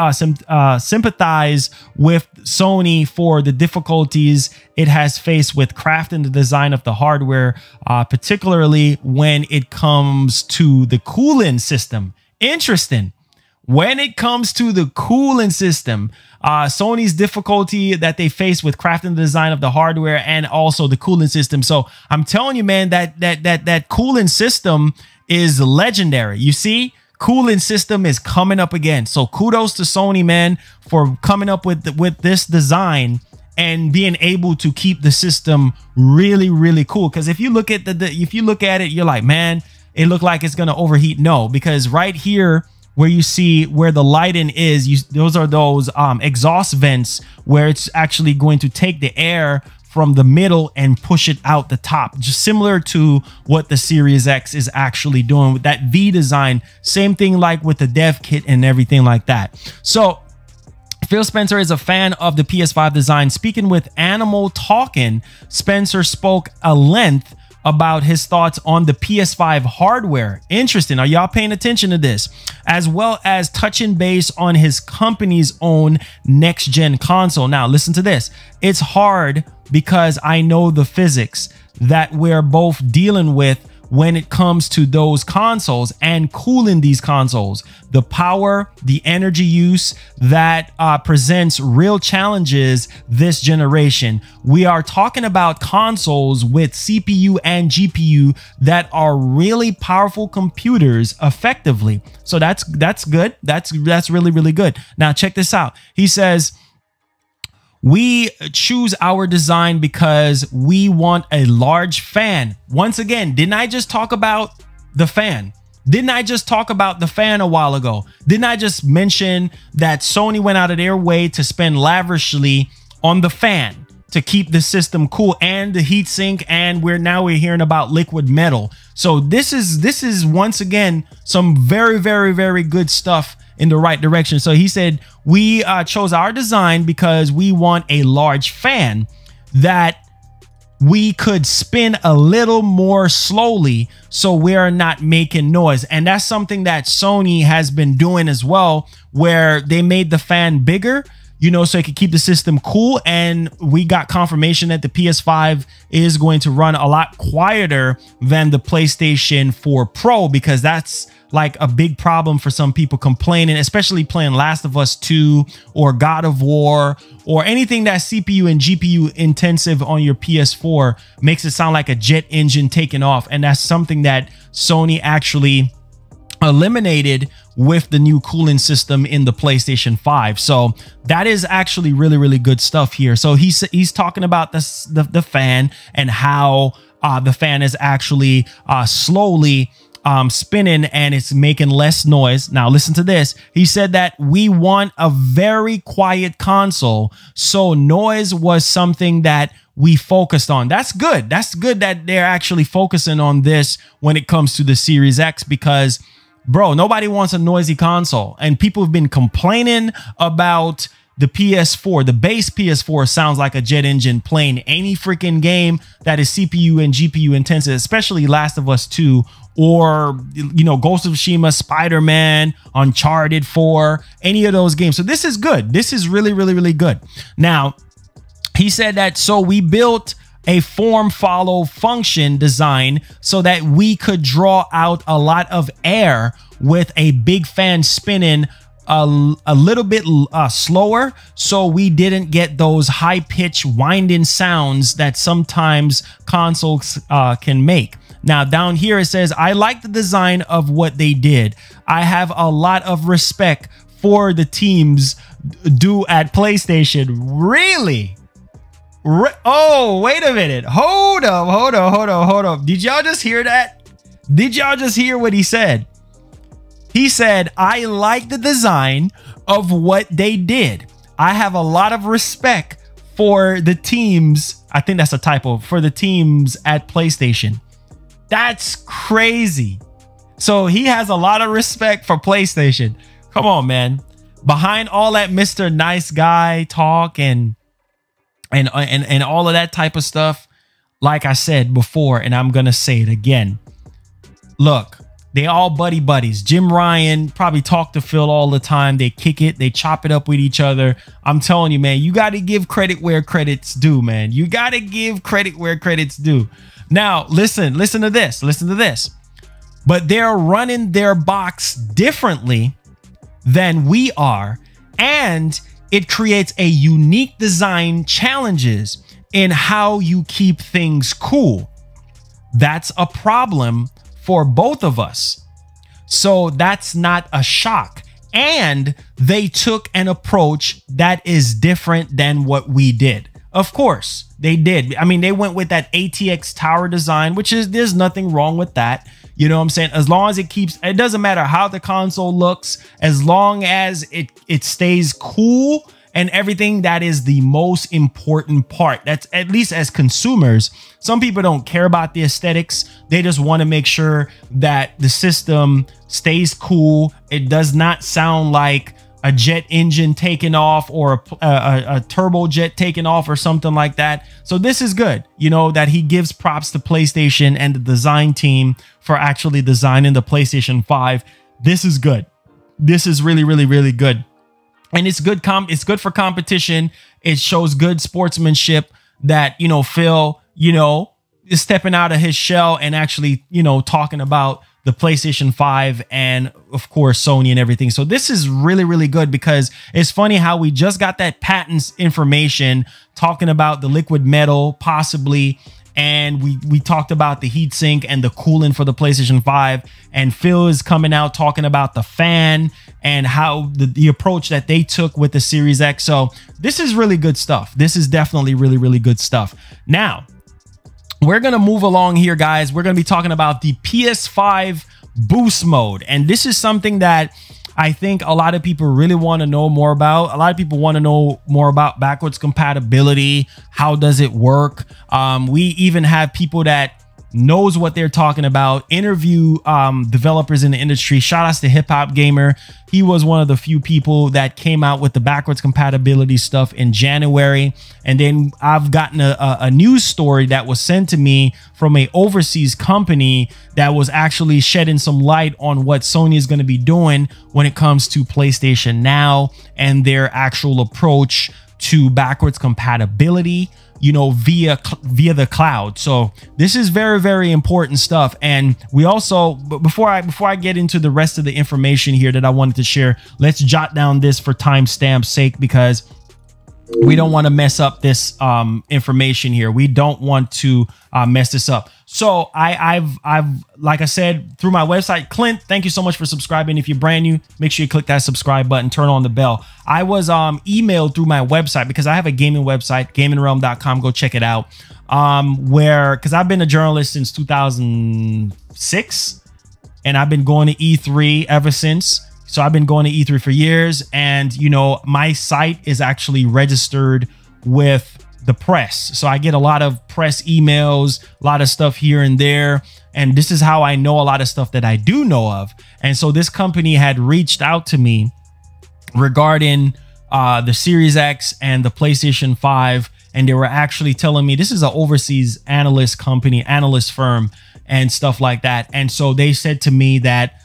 sympathize with Sony for the difficulties it has faced with crafting the design of the hardware, particularly when it comes to the cooling system. Interesting. When it comes to the cooling system, Sony's difficulty that they face with crafting the design of the hardware and also the cooling system. So I'm telling you, man, that cooling system is legendary. You see, cooling system is coming up again. So kudos to Sony, man, for coming up with this design and being able to keep the system really cool. Because if you look at if you look at it, you're like, man, it looked like it's gonna overheat. No, because right here, where you see where the lighting is, those are those exhaust vents where it's actually going to take the air from the middle and push it out the top, just similar to what the Series X is actually doing with that V design. Same thing like with the dev kit and everything like that. So Phil Spencer is a fan of the PS5 design. Speaking with Animal Talking, Spencer spoke at length about his thoughts on the PS5 hardware. Interesting. Are y'all paying attention to this? As well as touching base on his company's own next-gen console. Now, listen to this. It's hard because I know the physics that we're both dealing with when it comes to those consoles and cooling these consoles. The power, the energy use that presents real challenges this generation. We are talking about consoles with CPU and GPU that are really powerful computers effectively. So that's good. That's really, really good. Now check this out. He says, we choose our design because we want a large fan. Once again, didn't I just talk about the fan? Didn't I just talk about the fan a while ago? Didn't I just mention that Sony went out of their way to spend lavishly on the fan to keep the system cool and the heatsink, and we're hearing about liquid metal. So this is once again some very, very, very good stuff in the right direction. So he said, we chose our design because we want a large fan that we could spin a little more slowly so we're not making noise. And that's something that Sony has been doing as well, where they made the fan bigger, you know, so it could keep the system cool. And we got confirmation that the PS5 is going to run a lot quieter than the PlayStation 4 Pro, because that's like a big problem for some people complaining, especially playing Last of Us 2 or God of War or anything that's CPU and GPU intensive on your PS4 makes it sound like a jet engine taking off. And that's something that Sony actually eliminated with the new cooling system in the PlayStation 5. So that is actually really, really good stuff here. So he's talking about the fan and how the fan is actually slowly spinning and it's making less noise. Now listen to this. He said that we want a very quiet console, so noise was something that we focused on. That's good. That's good that they're actually focusing on this when it comes to the Series X, because bro, nobody wants a noisy console, and people have been complaining about the PS4. The base PS4 sounds like a jet engine playing any freaking game that is CPU and GPU intensive, especially Last of Us 2 or, you know, Ghost of Tsushima, Spider-Man, Uncharted 4, any of those games. So this is good. This is really, really, really good. Now, he said that, so we built a form follow function design so that we could draw out a lot of air with a big fan spinning a little bit slower, so we didn't get those high-pitched winding sounds that sometimes consoles can make. Now down here it says, I like the design of what they did. I have a lot of respect for the teams do at PlayStation. Really? Oh, wait a minute. Hold up. Did y'all just hear that? Did y'all just hear what he said? He said, I like the design of what they did. I have a lot of respect for the teams. I think that's a typo, for the teams at PlayStation. That's crazy. So he has a lot of respect for PlayStation. Come on, man. Behind all that Mr. Nice Guy talk and all of that type of stuff, like I said before, and I'm gonna say it again, look, they all buddies. Jim Ryan probably talk to Phil all the time. They kick it, they chop it up with each other. I'm telling you, man, you got to give credit where credit's due, man. You got to give credit where credit's due. Now listen to this. But they're running their box differently than we are, and it creates a unique design challenges in how you keep things cool. That's a problem for both of us. So that's not a shock. And they took an approach that is different than what we did. Of course, they did. I mean, they went with that ATX tower design, which is, there's nothing wrong with that. You know what I'm saying? As long as it keeps, it doesn't matter how the console looks, as long as it stays cool and everything, that is the most important part. That's, at least as consumers, some people don't care about the aesthetics. They just want to make sure that the system stays cool. It does not sound like a jet engine taking off or a turbo jet taking off or something like that. So this is good, you know, that he gives props to PlayStation and the design team for actually designing the PlayStation 5. This is good. This is really, really, really good. And it's good. It's good for competition. It shows good sportsmanship that, you know, Phil, you know, is stepping out of his shell and actually, you know, talking about the PlayStation 5 and of course Sony and everything. So this is really, really good because it's funny how we just got that patents information talking about the liquid metal possibly. And we talked about the heatsink and the cooling for the PlayStation 5, and Phil is coming out talking about the fan and how the approach that they took with the Series X. So this is really good stuff. This is definitely really, really good stuff. Now, we're going to move along here, guys. We're going to be talking about the PS5 Boost Mode. And this is something that I think a lot of people really want to know more about. A lot of people want to know more about backwards compatibility. How does it work? We even have people that knows what they're talking about, interview developers in the industry. Shout outs to Hip Hop Gamer. He was one of the few people that came out with the backwards compatibility stuff in January. And then I've gotten a news story that was sent to me from a overseas company that was actually shedding some light on what Sony is going to be doing when it comes to PlayStation Now and their actual approach to backwards compatibility, you know, via the cloud. So this is very, very important stuff. And we also, before I get into the rest of the information here that I wanted to share, let's jot down this for timestamp's sake, because we don't want to mess up this information here. We don't want to mess this up. So I've like I said, through my website, Clint, thank you so much for subscribing. If you're brand new, make sure you click that subscribe button, turn on the bell. I was emailed through my website because I have a gaming website, gamingrealm.com. Go check it out. Because I've been a journalist since 2006 and I've been going to E3 ever since. So I've been going to E3 for years, and you know, my site is actually registered with the press. So I get a lot of press emails, a lot of stuff here and there. And this is how I know a lot of stuff that I do know of. And so this company had reached out to me regarding the Series X and the PlayStation 5. And they were actually telling me, this is an overseas analyst company, analyst firm and stuff like that. And so they said to me that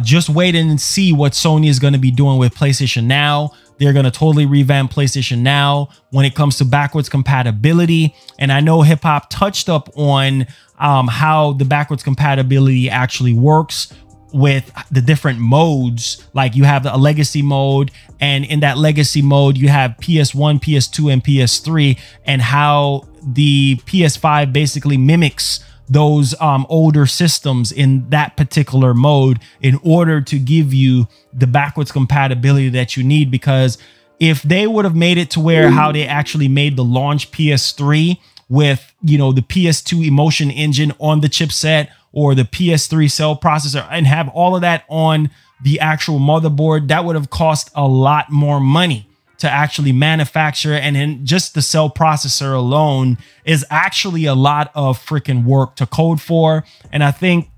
just wait and see what Sony is going to be doing with PlayStation Now. They're going to totally revamp PlayStation Now when it comes to backwards compatibility. And I know Hip Hop touched up on how the backwards compatibility actually works with the different modes. Like you have a legacy mode, and in that legacy mode, you have PS1, PS2, and PS3, and how the PS5 basically mimics those older systems in that particular mode in order to give you the backwards compatibility that you need. Because if they would have made it to where how they actually made the launch PS3 with, you know, the PS2 emotion engine on the chipset or the PS3 cell processor and have all of that on the actual motherboard, that would have cost a lot more money to actually manufacture. And then just the cell processor alone is actually a lot of freaking work to code for. And I think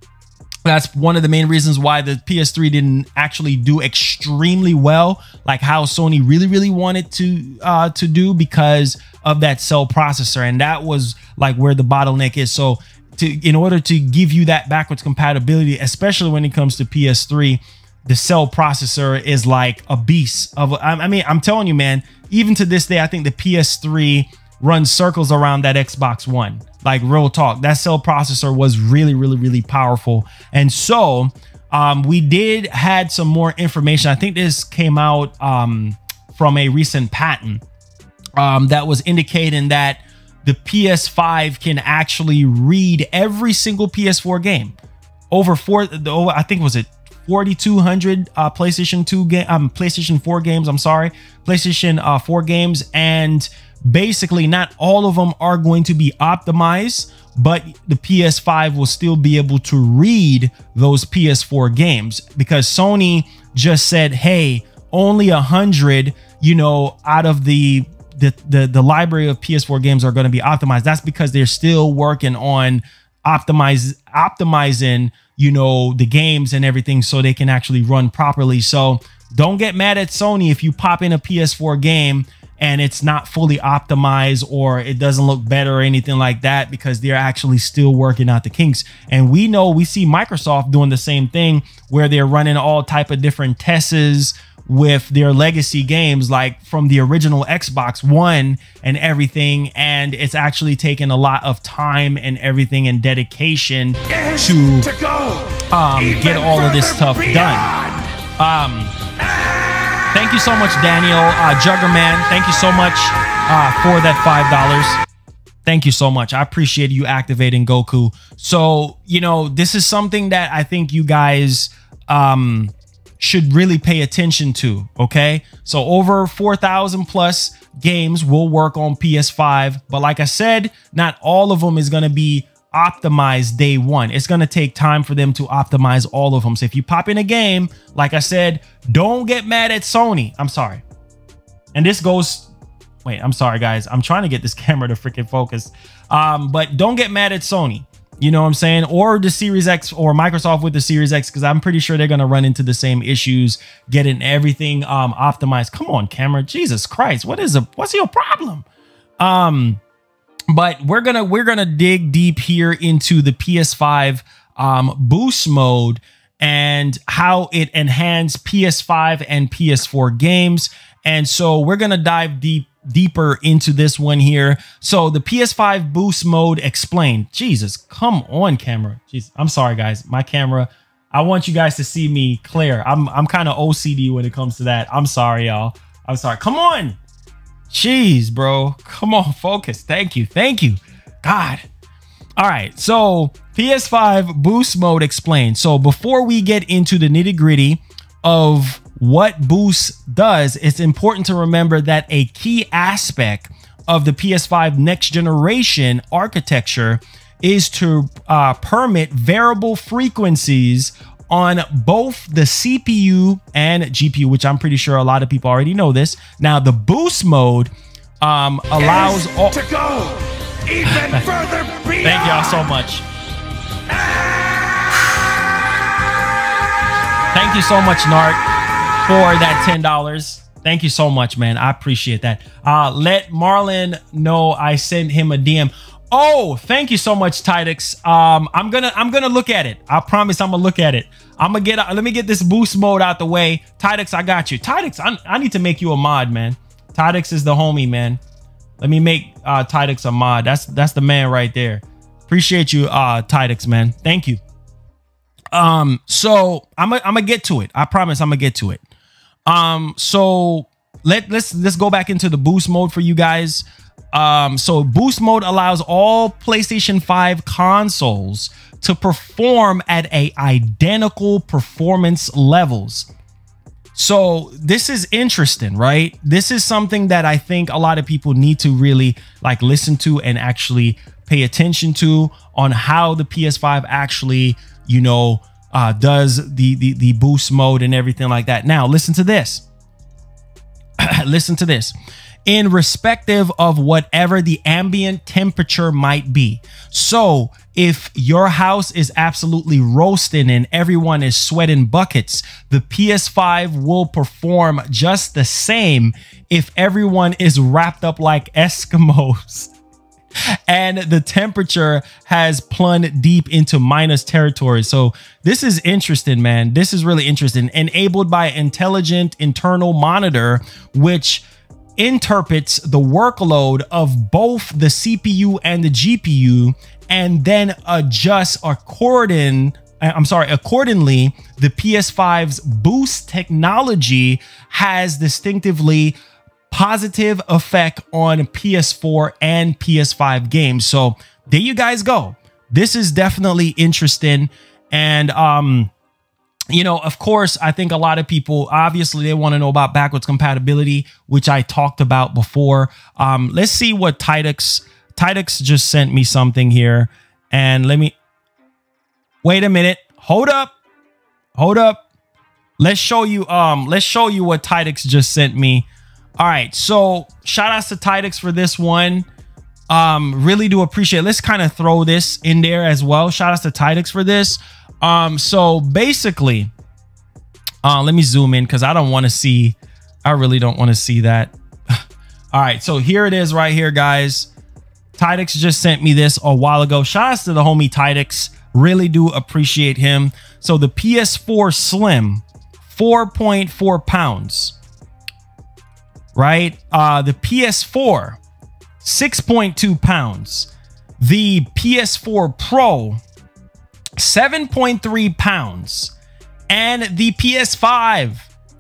that's one of the main reasons why the PS3 didn't actually do extremely well, like how Sony really, really wanted to do, because of that cell processor. And that was like where the bottleneck is. So in order to give you that backwards compatibility, especially when it comes to PS3, the cell processor is like a beast of, I mean, I'm telling you, man, even to this day, I think the PS3 runs circles around that Xbox One. Like, real talk, that cell processor was really, really, really powerful. And so we did had some more information. I think this came out from a recent patent that was indicating that the PS5 can actually read every single PS4 game. I think was it 4,200 PlayStation 4 games. I'm sorry, PlayStation 4 games, and basically not all of them are going to be optimized, but the PS5 will still be able to read those PS4 games, because Sony just said, hey, only 100, you know, out of the library of PS4 games are going to be optimized. That's because they're still working on optimizing, you know, the games and everything so they can actually run properly. So don't get mad at Sony if you pop in a PS4 game and it's not fully optimized or it doesn't look better or anything like that, because they're actually still working out the kinks. And we know, we see Microsoft doing the same thing, where they're running all type of different tests with their legacy games, like from the original Xbox One and everything. And it's actually taken a lot of time and everything and dedication to get all of this stuff done. Thank you so much, Daniel. Juggerman, thank you so much for that $5. Thank you so much. I appreciate you activating Goku. So, you know, this is something that I think you guys should really pay attention to, okay? So over 4,000 plus games will work on PS5. But like I said, not all of them is going to be optimized day one. It's going to take time for them to optimize all of them. So if you pop in a game, like I said, don't get mad at Sony. I'm sorry. And this goes... Wait, I'm sorry, guys. I'm trying to get this camera to freaking focus. But don't get mad at Sony. You know what I'm saying? Or the Series X or Microsoft with the Series X, because I'm pretty sure they're going to run into the same issues getting everything optimized. Come on, camera. Jesus Christ. What's your problem? But we're gonna dig deep here into the PS5 Boost Mode and how it enhanced PS5 and PS4 games. And so we're gonna dive deeper into this one here. So the PS5 Boost Mode explained. Jesus, come on, camera. Jeez, I'm sorry, guys. My camera. I want you guys to see me clear. I'm kind of OCD when it comes to that. I'm sorry, y'all. I'm sorry. Come on. Jeez, bro. Come on, focus. Thank you. Thank you. God. All right. So PS5 Boost Mode explained. So before we get into the nitty gritty of what Boost does, it's important to remember that a key aspect of the PS5 next generation architecture is to permit variable frequencies on both the CPU and GPU, which I'm pretty sure a lot of people already know this. Now, the Boost Mode allows all to go even further beyond. Thank y'all so much. Thank you so much, Nart, for that $10. Thank you so much, man. I appreciate that. Let Marlon know I sent him a DM. Oh, thank you so much, Tidix. I'm gonna look at it. I promise I'm gonna look at it. Let me get this Boost Mode out the way. Tidix, I got you. Tidix, I need to make you a mod, man. Tidix is the homie, man. Let me make Tidix a mod. That's the man right there. Appreciate you, Tidix, man. Thank you. So I'm gonna get to it. I promise I'm gonna get to it. So let's go back into the Boost Mode for you guys. So Boost Mode allows all PlayStation 5 consoles to perform at identical performance levels. So this is interesting, right? This is something that I think a lot of people need to really like listen to and actually pay attention to on how the PS5 actually, you know, does the Boost Mode and everything like that. Now, listen to this. Listen to this. In respective of whatever the ambient temperature might be. So if your house is absolutely roasting and everyone is sweating buckets, the PS5 will perform just the same if everyone is wrapped up like Eskimos and the temperature has plunged deep into minus territory. So this is interesting, man. This is really interesting. Enabled by intelligent internal monitor, which interprets the workload of both the CPU and the GPU and then adjusts accordingly. The PS5's Boost technology has distinctively positive effect on PS4 and PS5 games. So there you guys go. This is definitely interesting. And you know, of course, I think a lot of people, obviously, they want to know about backwards compatibility, which I talked about before. Let's see what Tidix just sent me something here. And let me, wait a minute. Hold up. Let's show you what Tidix just sent me. All right. So shout outs to Tidix for this one. Really do appreciate it. Let's kind of throw this in there as well. Shout outs to Tidix for this. So basically, let me zoom in because I really don't want to see that. All right, so here it is right here, guys. Tidix just sent me this a while ago. Shout outs to the homie Tidix. Really do appreciate him. So the PS4 Slim 4.4 pounds, right? The PS4, 6.2 pounds. The PS4 Pro, 7.3 pounds. And the PS5,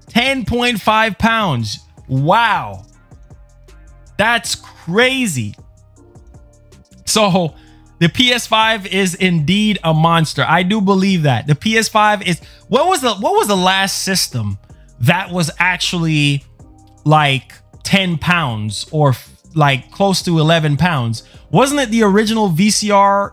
10.5 pounds. Wow. That's crazy. So the PS5 is indeed a monster. I do believe that. The PS5 is, what was the last system that was actually like 10 pounds or like close to 11 pounds? Wasn't it the original VCR?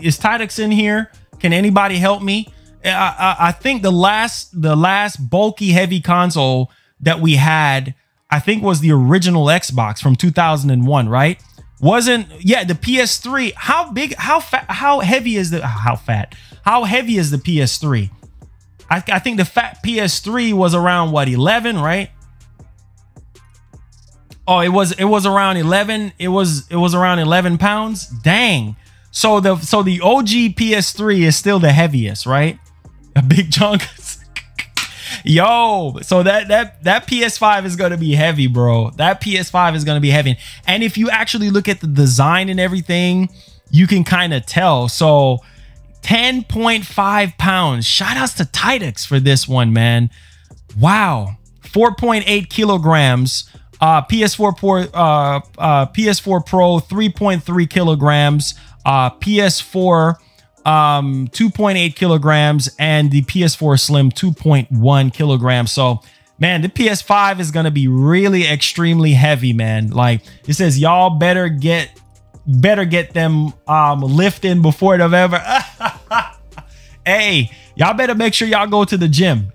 Is Tidux in here? Can anybody help me? I think the last bulky heavy console that we had, I think, was the original Xbox from 2001, right? Yeah, the PS3. How big, how heavy is the PS3? I think the fat PS3 was around what, 11, right? Oh, it was around 11. It was around 11 pounds. Dang. So the OG PS3 is still the heaviest, right? A big chunk. Yo, so that PS5 is going to be heavy, bro. That PS5 is going to be heavy. And if you actually look at the design and everything, you can kind of tell. So 10.5 pounds. Shout outs to Tidux for this one, man. Wow. 4.8 kilograms. PS4 Pro 3.3 kilograms. PS4 2.8 kilograms, and the PS4 Slim 2.1 kilograms. So man, the PS5 is gonna be really extremely heavy, man. Like it says, y'all better get them lifting before November. Hey, y'all better make sure y'all go to the gym.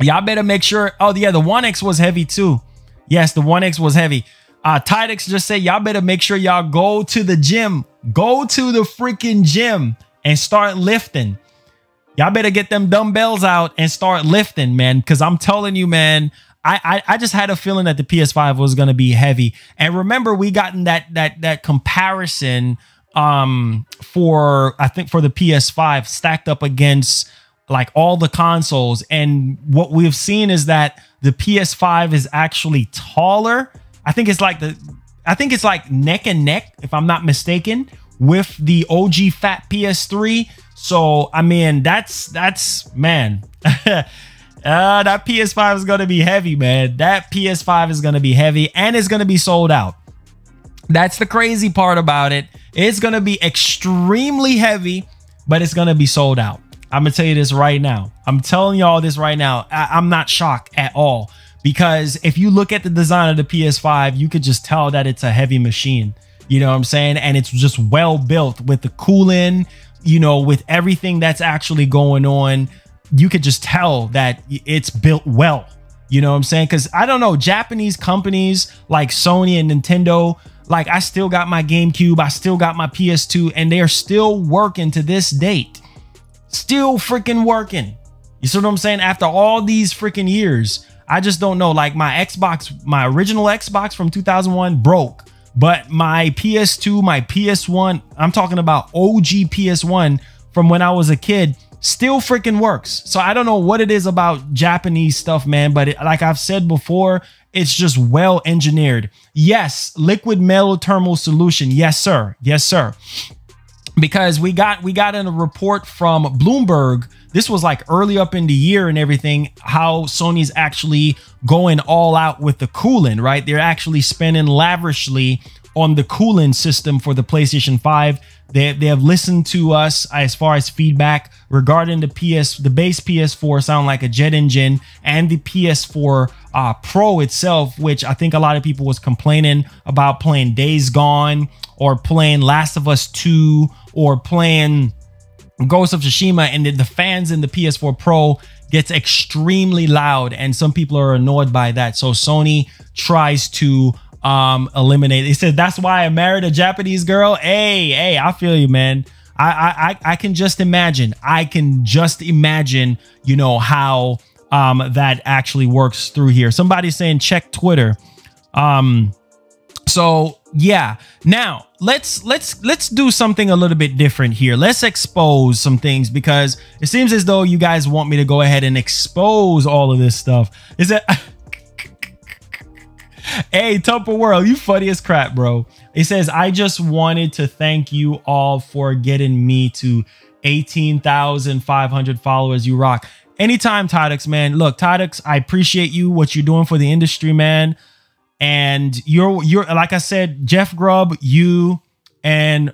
Y'all better make sure. Oh yeah, the 1X was heavy too. Yes, the 1X was heavy. Tidux just said, y'all better make sure y'all go to the gym. Go to the freaking gym and start lifting. Y'all better get them dumbbells out and start lifting, man. Because I'm telling you, man, I just had a feeling that the PS5 was going to be heavy. And remember, we gotten that comparison for, I think, for the PS5 stacked up against like all the consoles. And what we've seen is that the PS5 is actually taller. I think it's like neck and neck, if I'm not mistaken, with the OG fat PS3. So I mean, that's man. That PS5 is gonna be heavy, man. That PS5 is gonna be heavy, and it's gonna be sold out. That's the crazy part about it. It's gonna be extremely heavy, but it's gonna be sold out. I'm gonna tell you this right now. I'm telling y'all this right now. I'm not shocked at all, because if you look at the design of the PS5, you could just tell that it's a heavy machine. You know what I'm saying? And it's just well built with the cooling, you know, with everything that's actually going on. You could just tell that it's built well. You know what I'm saying? Because I don't know, Japanese companies like Sony and Nintendo, like I still got my GameCube, I still got my PS2, and they're still working to this date. Still freaking working. You see what I'm saying? After all these freaking years, I just don't know. Like my Xbox, my original Xbox from 2001 broke, but my PS2, my PS1, I'm talking about OG PS1 from when I was a kid, still freaking works. So I don't know what it is about Japanese stuff, man, but like I've said before, it's just well engineered. Yes, liquid metal thermal solution. Yes, sir. Yes, sir. Because we got in a report from Bloomberg. This was like early up in the year and everything, how Sony's actually going all out with the cooling, right? They're actually spending lavishly on the cooling system for the PlayStation 5. They have listened to us as far as feedback regarding the base PS4 sound like a jet engine, and the PS4 Pro itself, which I think a lot of people was complaining about playing Days Gone or playing Last of Us 2 or playing Ghost of Tsushima, and the fans in the PS4 Pro gets extremely loud, and some people are annoyed by that. So Sony tries to eliminate. He said, that's why I married a Japanese girl. Hey, I feel you, man. I can just imagine. You know, how that actually works through here. Somebody's saying check Twitter. So yeah, now let's do something a little bit different here. Let's expose some things, because it seems as though you guys want me to go ahead and expose all of this stuff. Is that hey, Tupper World, you funny as crap, bro. It says, I just wanted to thank you all for getting me to 18,500 followers. You rock. Anytime, Tidux, man. Look, Tidux, I appreciate you, what you're doing for the industry, man. And you're like I said, Jeff Grubb, you and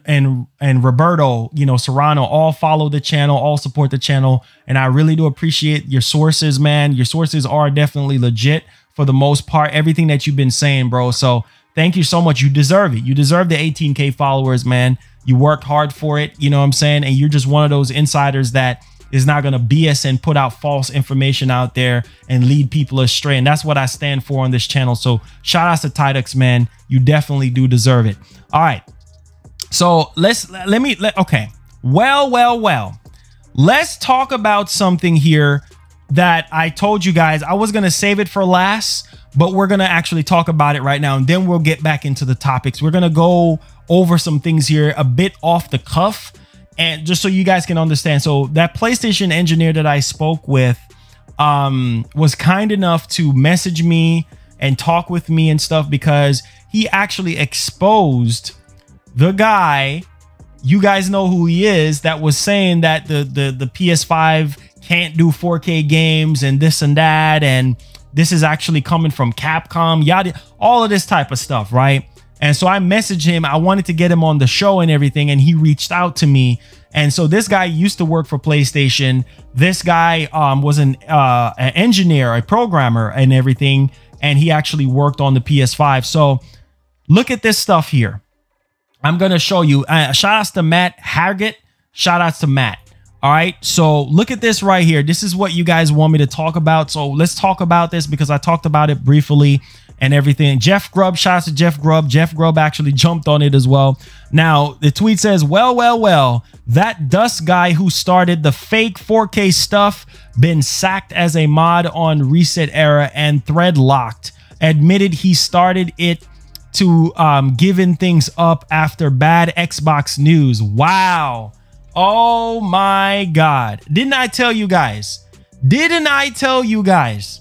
Roberto, you know, Serrano, all follow the channel, all support the channel. And I really do appreciate your sources, man. Your sources are definitely legit for the most part, everything that you've been saying, bro. So thank you so much. You deserve it. You deserve the 18K followers, man. You worked hard for it. You know what I'm saying? And you're just one of those insiders that is not going to BS and put out false information out there and lead people astray. And that's what I stand for on this channel. So shout outs to Tidux, man. You definitely do deserve it. All right. So okay. Well. Let's talk about something here that I told you guys I was going to save it for last, but we're going to actually talk about it right now. And then we'll get back into the topics. We're going to go over some things here a bit off the cuff, and just so you guys can understand. So that PlayStation engineer that I spoke with was kind enough to message me and talk with me and stuff, because he actually exposed the guy, you guys know who he is, that was saying that the PS5 can't do 4K games and this and that, and this is actually coming from Capcom, yada, all of this type of stuff, right? And so I messaged him. I wanted to get him on the show and everything, and he reached out to me. And so this guy used to work for PlayStation. This guy was an engineer, a programmer and everything, and he actually worked on the PS5. So look at this stuff here. I'm going to show you. Shout outs to Matt Hargett. Shout outs to Matt. All right. So look at this right here. This is what you guys want me to talk about. So let's talk about this, because I talked about it briefly and everything. Jeff Grubb, shout out to Jeff Grubb. Jeff Grubb actually jumped on it as well. Now, the tweet says, well, that Dust guy who started the fake 4K stuff been sacked as a mod on Reset Era and thread locked. Admitted he started it to giving things up after bad Xbox news. Wow. Oh my God. Didn't I tell you guys? Didn't I tell you guys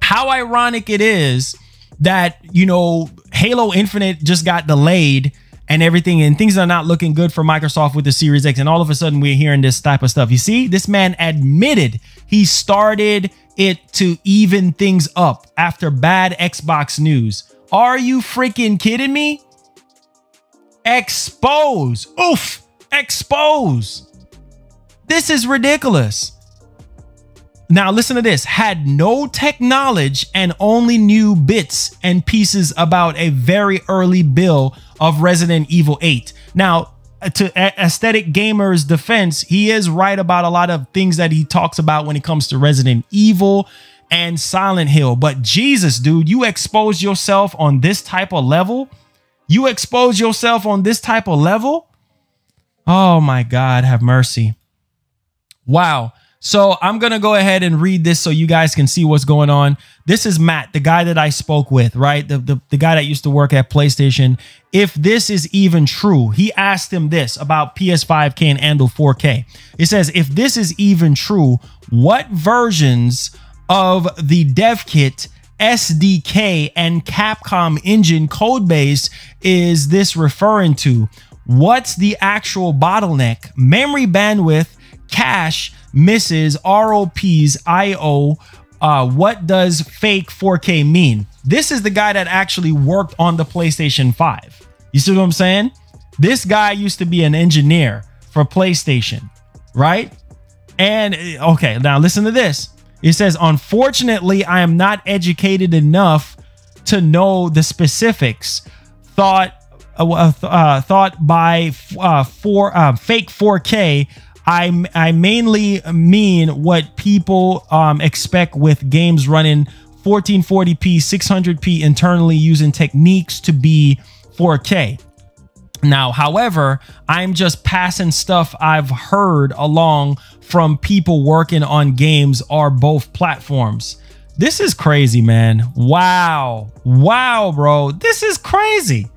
how ironic it is that, you know, Halo Infinite just got delayed and everything, and things are not looking good for Microsoft with the Series X, and all of a sudden we're hearing this type of stuff. You see, this man admitted he started it to even things up after bad Xbox news. Are you freaking kidding me? Expose. Oof. Expose. This is ridiculous. Now listen to this. Had no tech knowledge and only knew bits and pieces about a very early build of Resident Evil 8. Now, to Aesthetic Gamer's defense, he is right about a lot of things that he talks about when it comes to Resident Evil and Silent Hill. But Jesus, dude, you expose yourself on this type of level? You expose yourself on this type of level? Oh my God, have mercy. Wow. So I'm going to go ahead and read this so you guys can see what's going on. This is Matt, the guy that I spoke with, right? The guy that used to work at PlayStation. If this is even true, he asked him this about PS5 can handle 4K. It says, if this is even true, what versions of the dev kit, SDK, and Capcom engine codebase is this referring to? What's the actual bottleneck? Memory bandwidth, cache, misses, ROPs, IO. What does fake 4K mean? This is the guy that actually worked on the PlayStation 5. You see what I'm saying? This guy used to be an engineer for PlayStation, right? And okay, now listen to this. It says, unfortunately, I am not educated enough to know the specifics. Thought by fake 4K, I mainly mean what people expect with games running 1440p, 600p internally using techniques to be 4K. Now, however, I'm just passing stuff I've heard along from people working on games or both platforms. This is crazy, man. Wow. Wow, bro. This is crazy.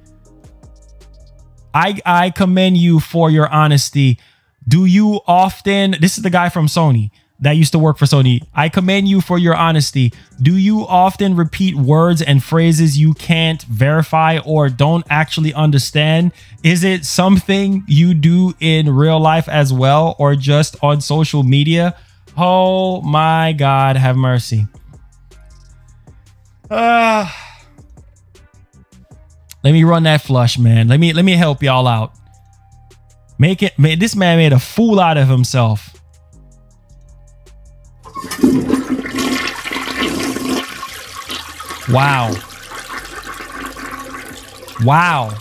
I commend you for your honesty. Do you often, this is the guy from Sony that used to work for Sony. I commend you for your honesty. Do you often repeat words and phrases you can't verify or don't actually understand? Is it something you do in real life as well, or just on social media? Oh my God, have mercy. Let me run that flush, man. Let me help y'all out. This man made a fool out of himself. Wow. Wow.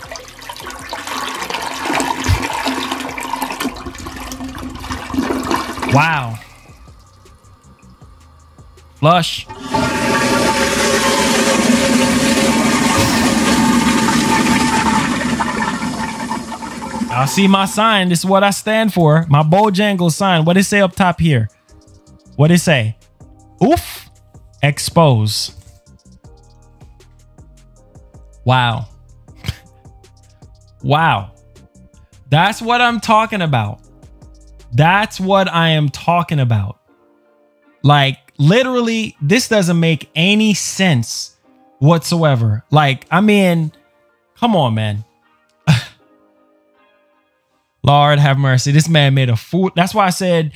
Wow. Flush. I see my sign. This is what I stand for. My Bojangles sign. What it say up top here? What it say? Oof. Expose. Wow. Wow. That's what I'm talking about. That's what I am talking about. Like, literally, this doesn't make any sense whatsoever. Like, I mean, come on, man. Lord have mercy. This man made a fool. That's why I said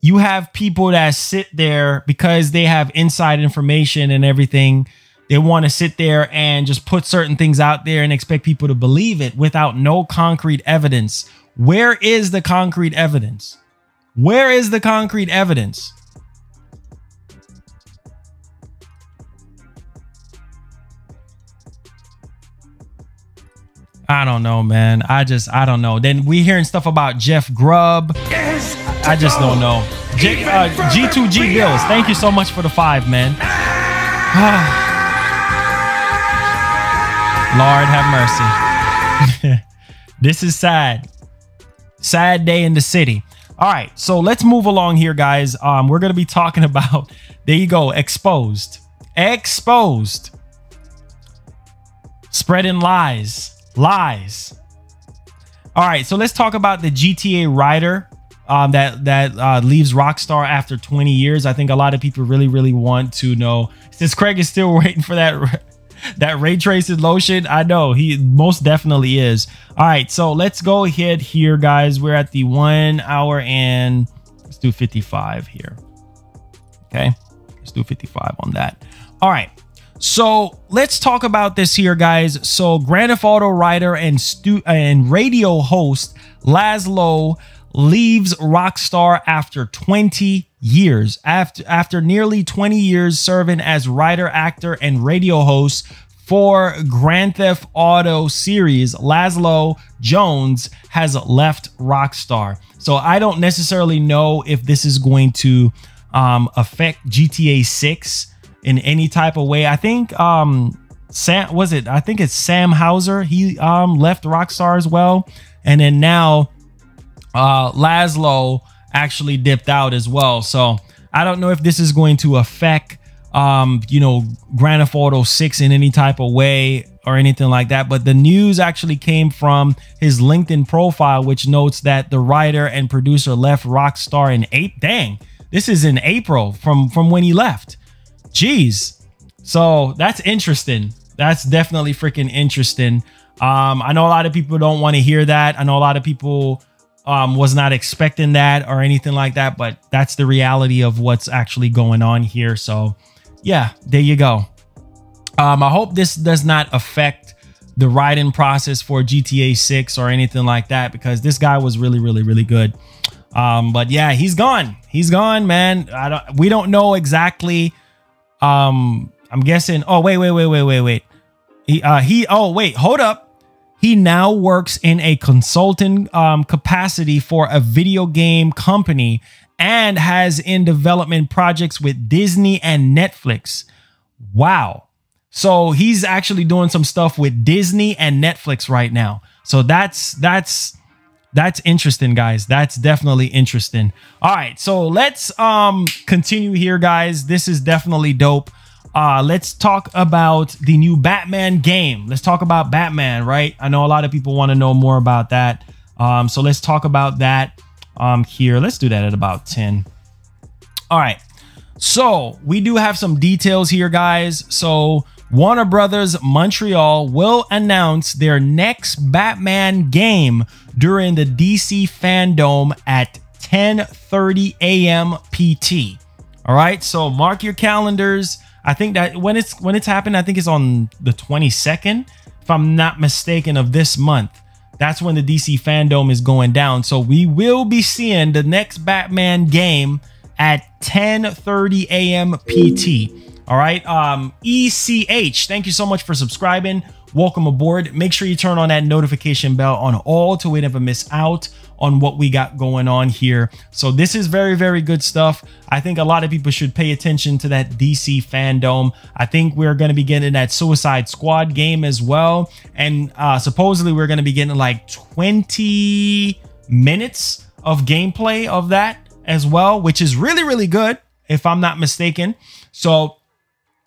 you have people that sit there because they have inside information and everything. They want to sit there and just put certain things out there and expect people to believe it without no concrete evidence. Where is the concrete evidence? Where is the concrete evidence? I don't know, man. I don't know. Then we hearing stuff about Jeff Grubb. I just don't know. G2G Bills, thank you so much for the 5, man. Lord have mercy. This is sad. Sad day in the city. All right, so let's move along here, guys. We're going to be talking about, there you go, exposed. Exposed. Spreading lies. Lies. All right, so let's talk about the GTA writer that leaves Rockstar after 20 years. I think a lot of people really want to know. Since Craig is still waiting for that ray tracing lotion, I know he most definitely is. All right, so let's go ahead here, guys. We're at the 1 hour and let's do 55 here. Okay, let's do 55 on that. All right. So let's talk about this here, guys. So Grand Theft Auto writer and radio host Laszlo leaves Rockstar after 20 years. After nearly 20 years serving as writer, actor, and radio host for Grand Theft Auto series, Laszlo Jones has left Rockstar. So I don't necessarily know if this is going to affect GTA 6 in any type of way. I think I think it's Sam Hauser. He left Rockstar as well, and then now Laszlo actually dipped out as well. So I don't know if this is going to affect you know, Grand Theft Auto 6 in any type of way or anything like that. But the news actually came from his LinkedIn profile, which notes that the writer and producer left Rockstar in this is in April from when he left. Jeez. So that's interesting. That's definitely freaking interesting. I know a lot of people don't want to hear that. I know a lot of people was not expecting that or anything like that, but that's the reality of what's actually going on here. So yeah, there you go. I hope this does not affect the writing process for GTA 6 or anything like that, because this guy was really good. But yeah, he's gone. He's gone, man. We don't know exactly. I'm guessing. Oh, wait. Hold up. He now works in a consulting capacity for a video game company and has in development projects with Disney and Netflix. Wow. So he's actually doing some stuff with Disney and Netflix right now. So that's interesting, guys. That's definitely interesting. All right, so let's continue here, guys. This is definitely dope. let's talk about the new Batman game. Let's talk about Batman, right? I know a lot of people want to know more about that. So let's talk about that here. Let's do that at about 10. All right. So we do have some details here, guys. So Warner Brothers Montreal will announce their next Batman game during the DC Fandom at 10:30 a.m. PT. All right. So mark your calendars. I think that when it's happened, I think it's on the 22nd, if I'm not mistaken, of this month. That's when the DC Fandom is going down. So we will be seeing the next Batman game at 10:30 a.m. PT. All right. ECH, thank you so much for subscribing. Welcome aboard. Make sure you turn on that notification bell on all to never miss out on what we got going on here. So this is very, very good stuff. I think a lot of people should pay attention to that DC Fandom. I think we're going to be getting that Suicide Squad game as well. And supposedly we're going to be getting like 20 minutes of gameplay of that as well, which is really, really good, if I'm not mistaken. So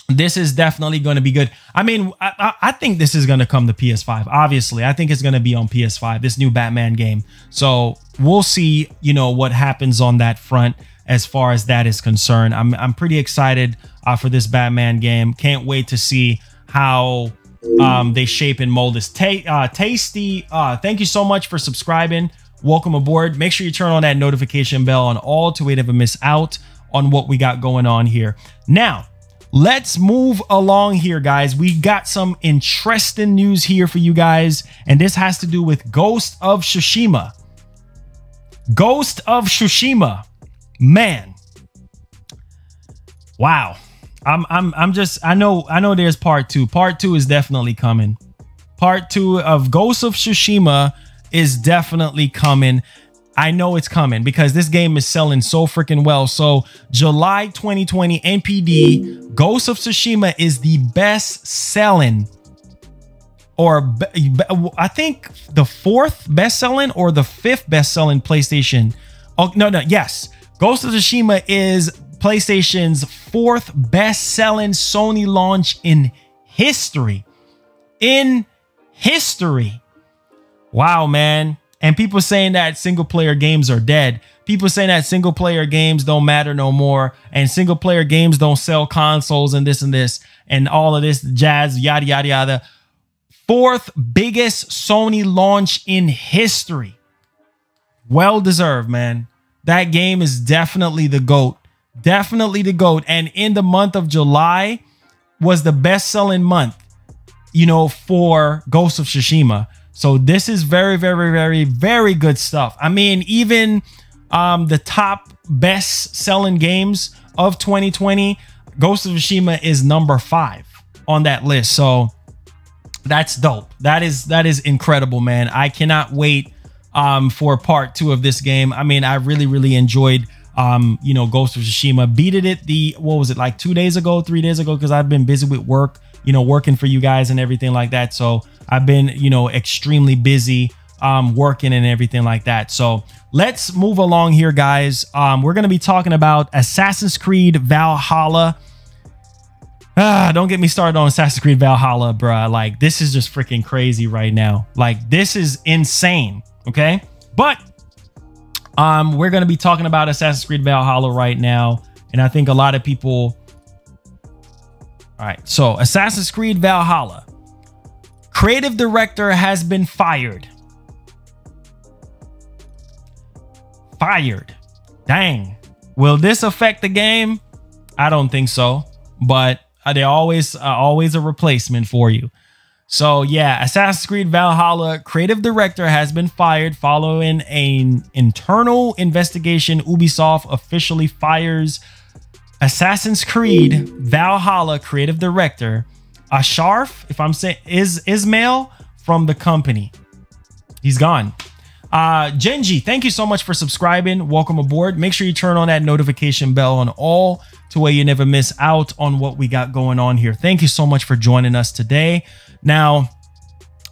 this is definitely going to be good. I mean, I think this is going to come to PS5. Obviously, I think it's going to be on PS5, this new Batman game. So we'll see, you know, what happens on that front as far as that is concerned. I'm pretty excited for this Batman game. Can't wait to see how they shape and mold this. Tasty, thank you so much for subscribing. Welcome aboard. Make sure you turn on that notification bell on all to never miss out on what we got going on here. Now, let's move along here, guys. We got some interesting news here for you guys, and this has to do with Ghost of Tsushima. Ghost of Tsushima, man. Wow. I know there's part 2. Part 2 is definitely coming. Part 2 of Ghost of Tsushima is definitely coming. I know it's coming because this game is selling so freaking well. So July 2020 NPD, Ghost of Tsushima is the best selling, or I think the 4th best selling or the 5th best selling PlayStation. Oh, no, yes. Ghost of Tsushima is PlayStation's 4th best selling Sony launch in history. In history. Wow, man. And people saying that single player games are dead. People saying that single player games don't matter no more. And single player games don't sell consoles and this and all of this jazz, yada, yada, yada. 4th biggest Sony launch in history. Well deserved, man. That game is definitely the GOAT. Definitely the GOAT. And in the month of July was the best selling month, you know, for Ghost of Tsushima. So this is very, very, very, very good stuff. I mean, even the top best selling games of 2020, Ghost of Tsushima is number 5 on that list. So that's dope. That is incredible, man. I cannot wait for part 2 of this game. I mean, I really, really enjoyed you know, Ghost of Tsushima. Beated it what was it, like 2 days ago, 3 days ago, because I've been busy with work, you know, working for you guys and everything like that. So I've been, you know, extremely busy working and everything like that. So let's move along here, guys. We're going to be talking about Assassin's Creed Valhalla. Don't get me started on Assassin's Creed Valhalla, bruh. Like, this is just freaking crazy right now. Like, this is insane. Okay. But we're going to be talking about Assassin's Creed Valhalla right now. And I think a lot of people. All right. So Assassin's Creed Valhalla. Creative director has been fired. Fired. Dang. Will this affect the game? I don't think so. But they're always a replacement for you. So yeah, Assassin's Creed Valhalla creative director has been fired following an internal investigation. Ubisoft officially fires Assassin's Creed Valhalla creative director Ashraf, if I'm saying Ismail, from the company. He's gone. Genji, thank you so much for subscribing. Welcome aboard. Make sure you turn on that notification bell on all to where you never miss out on what we got going on here. Thank you so much for joining us today. Now,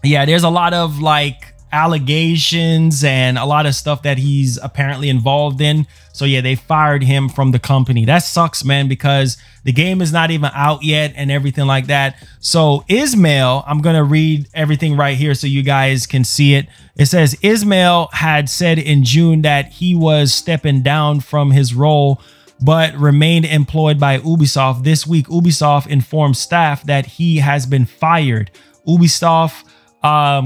yeah, there's a lot of like allegations and a lot of stuff that he's apparently involved in. So yeah, they fired him from the company. That sucks, man, because the game is not even out yet and everything like that. So Ismail, I'm going to read everything right here so you guys can see it. It says Ismail had said in June that he was stepping down from his role but remained employed by Ubisoft. This week, Ubisoft informed staff that he has been fired. Ubisoft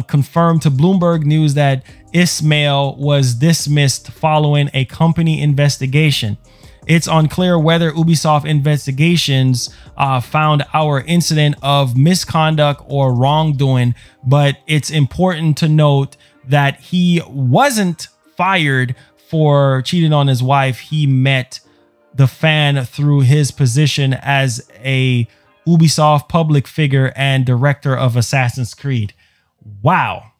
confirmed to Bloomberg News that Ismail was dismissed following a company investigation. It's unclear whether Ubisoft investigations found our incident of misconduct or wrongdoing, but it's important to note that he wasn't fired for cheating on his wife. He met the fan through his position as a Ubisoft public figure and director of Assassin's Creed. Wow.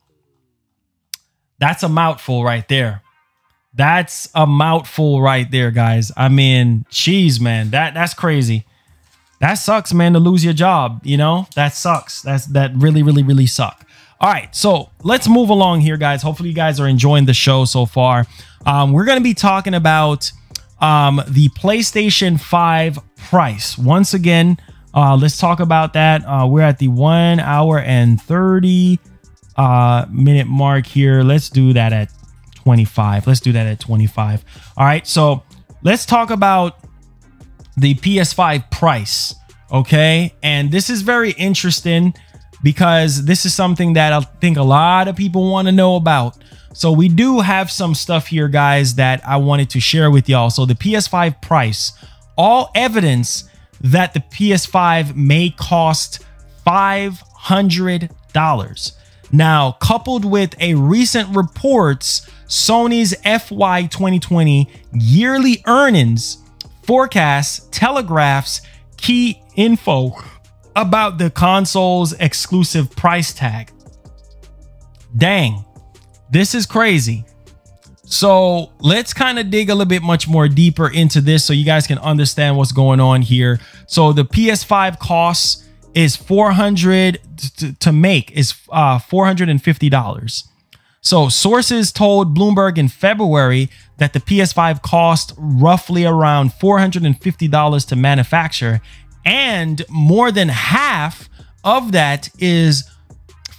That's a mouthful right there. That's a mouthful right there, guys. I mean, geez, man, that's crazy. That sucks, man, to lose your job. You know, that sucks. That really suck. All right, so let's move along here, guys. Hopefully you guys are enjoying the show so far. We're going to be talking about the PlayStation 5 price. Once again, let's talk about that. We're at the 1 hour and 30 minute mark here. Let's do that at 25. Let's do that at 25. All right, so let's talk about the PS5 price. Okay, and this is very interesting because this is something that I think a lot of people want to know about. So we do have some stuff here, guys, that I wanted to share with y'all. So the PS5 price, all evidence that the PS5 may cost $500. Now, coupled with a recent reports, Sony's FY 2020 yearly earnings forecast telegraphs key info about the console's exclusive price tag. Dang. This is crazy. So let's kind of dig a little bit much more deeper into this so you guys can understand what's going on here. So the PS5 costs is $450. So sources told Bloomberg in February that the PS5 cost roughly around $450 to manufacture, and more than half of that is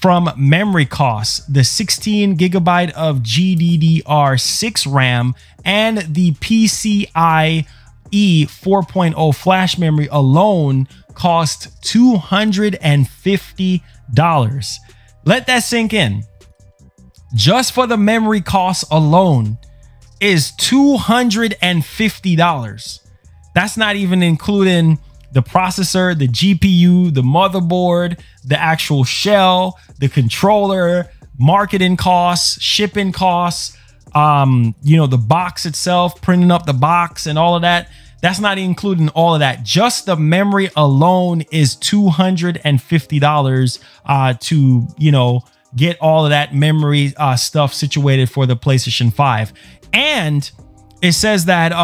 from memory costs. The 16 gigabyte of GDDR6 RAM and the PCIe 4.0 flash memory alone cost $250. Let that sink in. Just for the memory costs alone is $250. That's not even including the processor, the GPU, the motherboard, the actual shell, the controller, marketing costs, shipping costs, you know, the box itself, printing up the box and all of that. That's not including all of that. Just the memory alone is $250 to, you know, get all of that memory stuff situated for the PlayStation 5. And it says that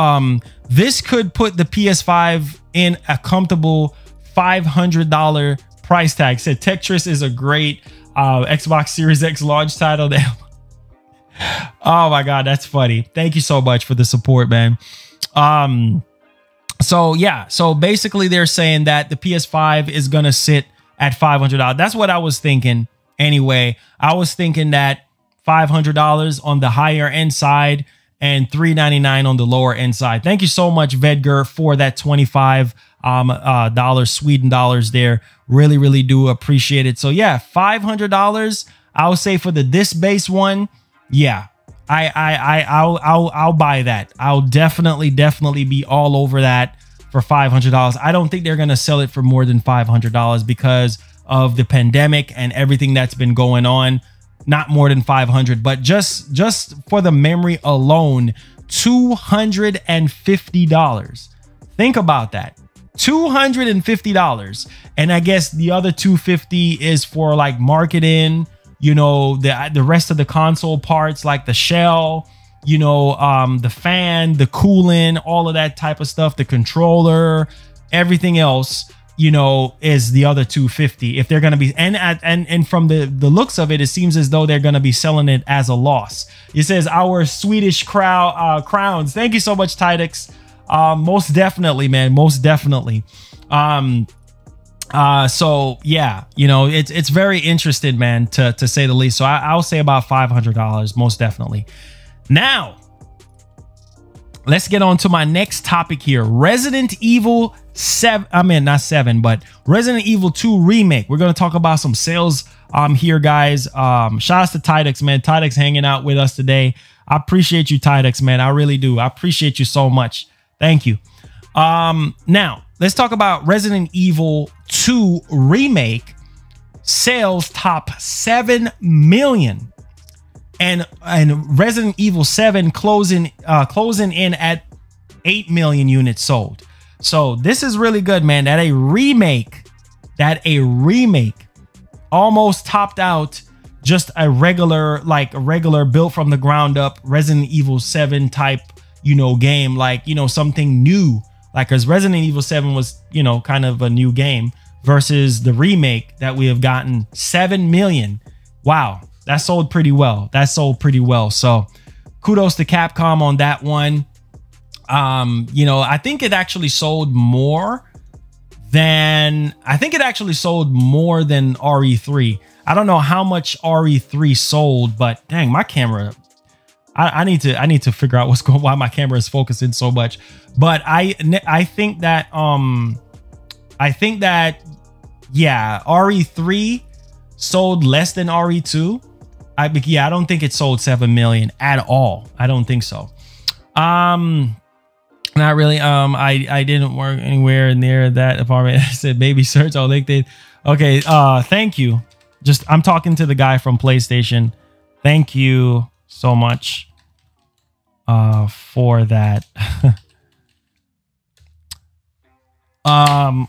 this could put the PS5 in a comfortable $500 price tag. Said Tetris is a great Xbox Series X launch title. Oh my God, that's funny. Thank you so much for the support, man. So yeah, so basically they're saying that the PS5 is gonna sit at $500. That's what I was thinking anyway. I was thinking that $500 on the higher end side and $399 on the lower end side. Thank you so much, Vedger, for that $25 Sweden dollars there. Really do appreciate it. So yeah, $500. I would say for the disc based one, yeah, I'll buy that. I'll definitely be all over that for $500. I don't think they're gonna sell it for more than $500 because of the pandemic and everything that's been going on. Not more than $500, but just for the memory alone, $250. Think about that. $250. And I guess the other $250 is for like marketing, you know, the rest of the console parts, like the shell, you know, the fan, the cooling, all of that type of stuff, the controller, everything else. you know, is the other 250 if they're going to be, and from the looks of it, it seems as though they're going to be selling it as a loss. It says our Swedish crowns. Thank you so much, Tidix. Most definitely, man, most definitely. So yeah, you know, it's very interesting, man, to say the least. So I'll say about $500, most definitely. Now let's get on to my next topic here. Resident Evil 7, I mean, not 7, but Resident Evil 2 Remake. We're going to talk about some sales here, guys. Shout out to Tidix, man. Tidix hanging out with us today. I appreciate you, Tidix, man. I really do. I appreciate you so much. Thank you. Now let's talk about Resident Evil 2 Remake. Sales top 7 million. And Resident Evil 7 closing in at 8 million units sold. So this is really good, man. That a remake almost topped out just a regular built from the ground up Resident Evil 7 type, you know, game, like, you know, something new, like, because Resident Evil 7 was, you know, kind of a new game versus the remake that we have gotten. 7 million. Wow. That sold pretty well. That sold pretty well. So kudos to Capcom on that one. You know, I think it actually sold more than RE3. I don't know how much RE3 sold, but dang, my camera, I need to figure out why my camera is focusing so much. But I think that yeah, RE3 sold less than RE2. I don't think it sold 7 million at all. I don't think so. Not really. I didn't work anywhere near that apartment. I said baby search. Oh, they did. Okay. Thank you. I'm talking to the guy from PlayStation. Thank you so much for that.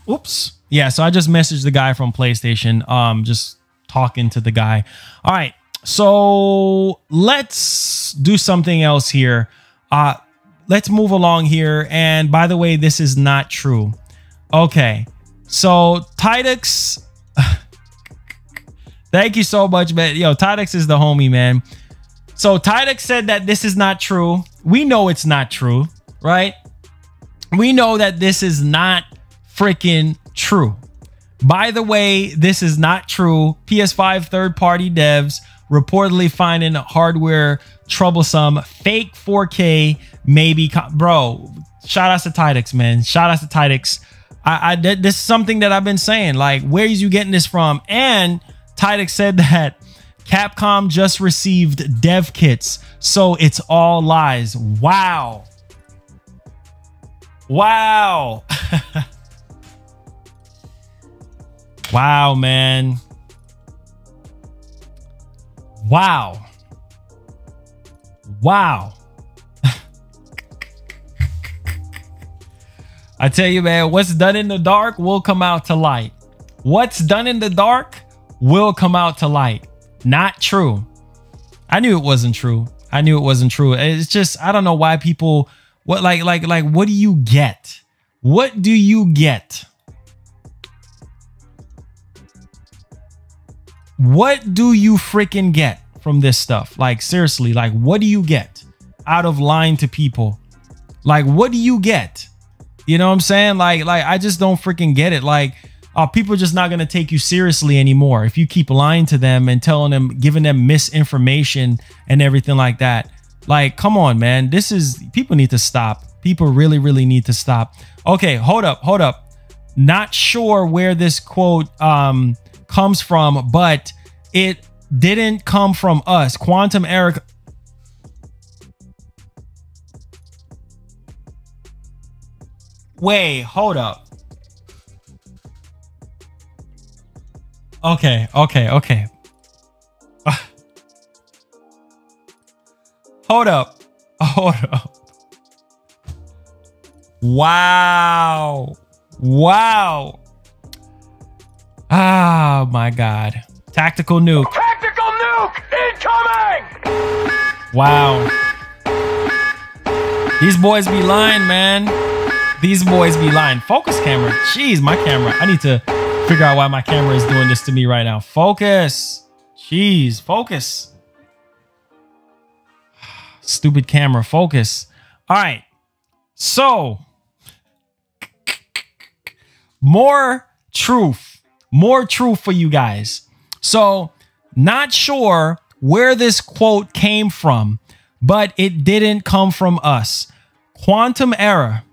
Oops. Yeah, so I just messaged the guy from PlayStation. Just talking to the guy. All right. So let's do something else here. Let's move along here. And by the way, this is not true. Okay. So Tidix, thank you so much, man. Yo, Tidix is the homie, man. So Tidix said that this is not true. We know it's not true, right? We know that this is not freaking true. By the way, this is not true. PS5 third-party devs reportedly finding hardware troublesome. Fake 4K maybe. Bro, shout out to Tidix, man. Shout out to Tidix. This is something that I've been saying. Like, where is you getting this from? And Tidix said that Capcom just received dev kits, so it's all lies. Wow. Wow. Wow, man. Wow. Wow. I tell you, man, what's done in the dark will come out to light. What's done in the dark will come out to light. Not true. I knew it wasn't true. I knew it wasn't true. It's just, I don't know why people, what do you get? What do you get? What do you freaking get from this stuff? Like, seriously, like, what do you get out of lying to people? Like, what do you get? You know what I'm saying? Like I just don't freaking get it. Like, people are just not going to take you seriously anymore if you keep lying to them and telling them, giving them misinformation and everything like that. Like, come on, man. People need to stop. People really, really need to stop. Okay, hold up. Not sure where this quote comes from, but it didn't come from us. Quantum Eric. Wait, hold up. Okay. Hold up. Wow. Oh my God. Tactical nuke. Tactical nuke incoming. Wow. These boys be lying, man. These boys be lying. Focus camera. Jeez, my camera. I need to figure out why my camera is doing this to me right now. Focus. Jeez, focus. Stupid camera. Focus. All right. So, more truth for you guys. So, not sure where this quote came from, but it didn't come from us. Quantum Era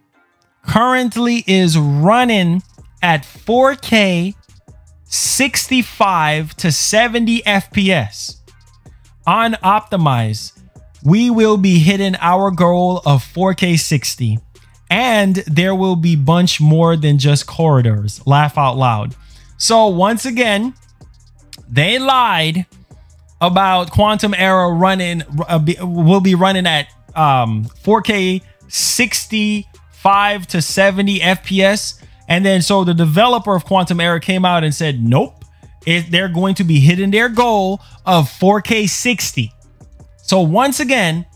currently is running at 4K 65 to 70 FPS. On optimize, we will be hitting our goal of 4K 60, and there will be bunch more than just corridors. Laugh out loud. So once again, they lied about Quantum Era running will be running at 4K 65 to 70 FPS. And then so the developer of Quantum Era came out and said, nope, they're going to be hitting their goal of 4K 60. So once again,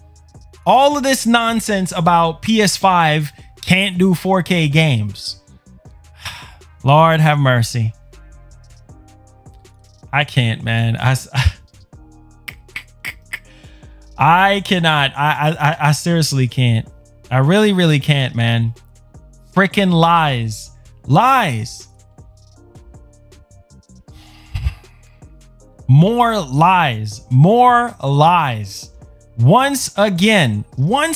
all of this nonsense about PS5 can't do 4K games. Lord have mercy. I can't, man. I cannot. I seriously can't. I really can't, man. Freaking lies. Lies. More lies. More lies. Once again, more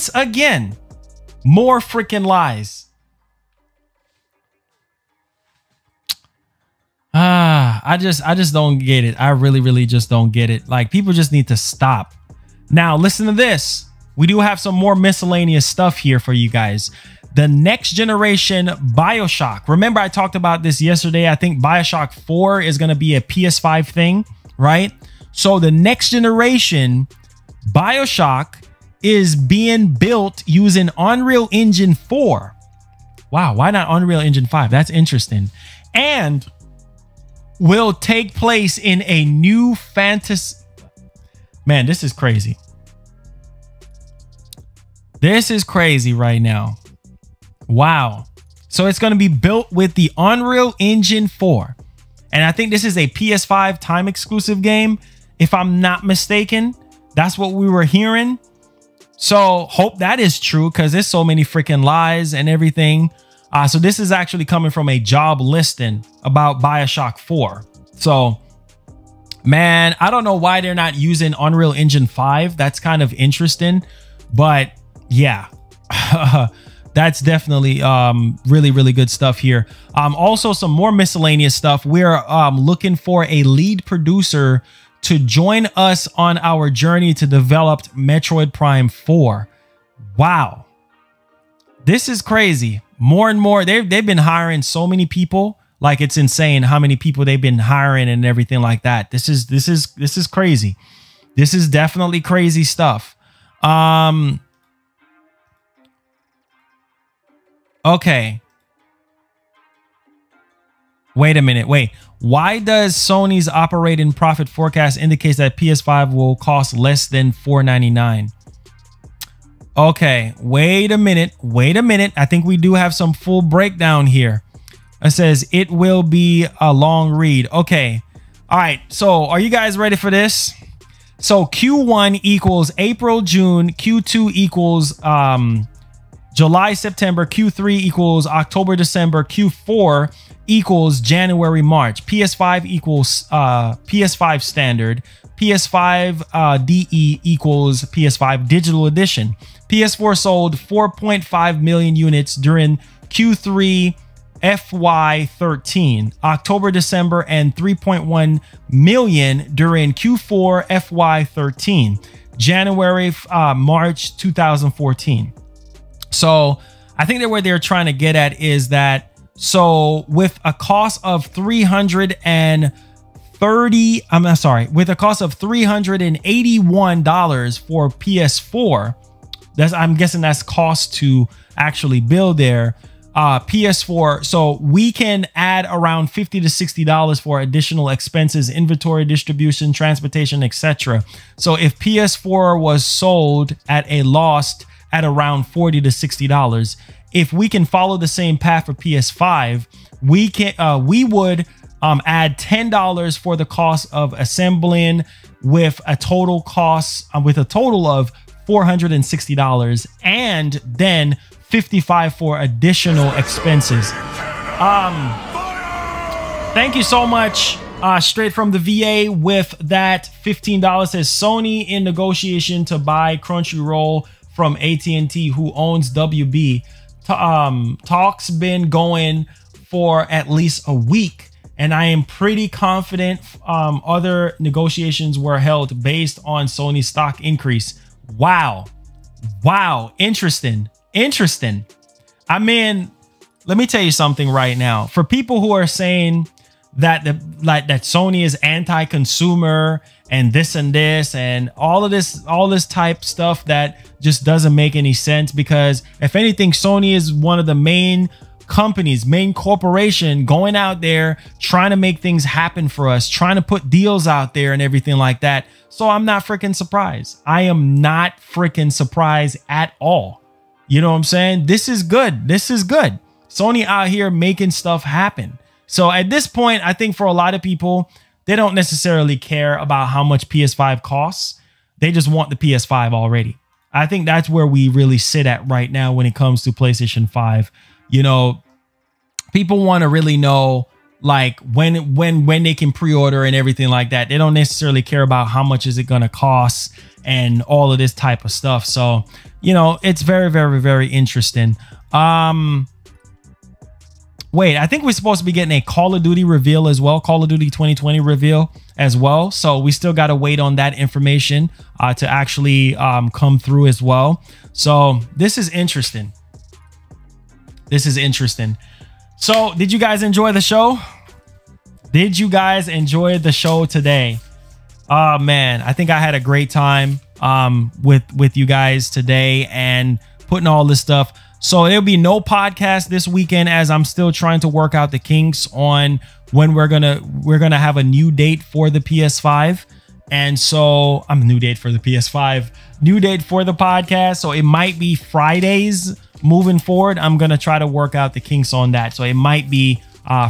freaking lies. I just don't get it. I really just don't get it. Like, people just need to stop. Now, listen to this. We do have some more miscellaneous stuff here for you guys. The next generation BioShock. Remember, I talked about this yesterday. I think BioShock 4 is going to be a PS5 thing, right? So the next generation BioShock is being built using Unreal Engine 4. Wow, why not Unreal Engine 5? That's interesting. And will take place in a new fantasy. Man, this is crazy. This is crazy right now. Wow. So it's going to be built with the Unreal Engine 4. And I think this is a PS5 time exclusive game, if I'm not mistaken. That's what we were hearing. So hope that is true, because there's so many freaking lies and everything. So this is actually coming from a job listing about BioShock 4. So, man, I don't know why they're not using Unreal Engine 5. That's kind of interesting. But yeah, that's definitely really good stuff here. Also, some more miscellaneous stuff. We're looking for a lead producer to join us on our journey to develop Metroid Prime 4. Wow. This is crazy. More and more, they've been hiring so many people. Like, it's insane how many people they've been hiring and everything like that. This is crazy. This is definitely crazy stuff. Okay. Wait a minute. Wait. Why does Sony's operating profit forecast indicates that PS5 will cost less than $499? Okay, wait a minute. I think we do have some full breakdown here. It says it will be a long read. Okay. All right. So are you guys ready for this? So Q1 equals April, June. Q2 equals July, September. Q3 equals October, December. Q4 equals January, March. PS5 equals PS5 standard. PS5 DE equals PS5 digital edition. PS4 sold 4.5 million units during Q3 FY13, October, December, and 3.1 million during Q4 FY13, January, March 2014. So I think that what they're trying to get at is that, so with a cost of $381 for PS4, I'm guessing that's cost to actually build their PS4. So we can add around $50 to $60 for additional expenses, inventory, distribution, transportation, etc. So if PS4 was sold at a loss at around $40 to $60, if we can follow the same path for PS5, we would add $10 for the cost of assembling, with a total cost with a total of $460, and then $55 for additional expenses. Thank you so much. Straight from the VA with that $15 says Sony in negotiation to buy Crunchyroll from AT&T, who owns WB. Talks been going for at least a week, and I am pretty confident other negotiations were held based on Sony's stock increase. Wow. Interesting. I mean, let me tell you something right now. For people who are saying that that Sony is anti-consumer and this and all this type stuff that just doesn't make any sense, because if anything, Sony is one of the main companies, main corporation going out there trying to make things happen for us, trying to put deals out there and everything like that. So I'm not freaking surprised. I am not freaking surprised at all. You know what I'm saying? This is good. Sony out here making stuff happen. So at this point, I think for a lot of people, they don't necessarily care about how much PS5 costs. They just want the PS5 already. I think that's where we really sit at right now when it comes to PlayStation 5. You know, people want to really know like when they can pre-order and everything like that. They don't necessarily care about how much is it going to cost and all of this type of stuff. So, you know, it's very interesting. Wait, I think we're supposed to be getting a Call of Duty reveal as well. Call of Duty 2020 reveal as well. So we still got to wait on that information to actually come through as well. So this is interesting. So did you guys enjoy the show? Did you guys enjoy the show today? Oh man, I think I had a great time with you guys today and putting all this stuff. So there'll be no podcast this weekend, as I'm still trying to work out the kinks on when we're gonna have a new date for the PS5. And so I'm a new date for the PS5, new date for the podcast. So it might be Fridays moving forward. I'm gonna try to work out the kinks on that. So it might be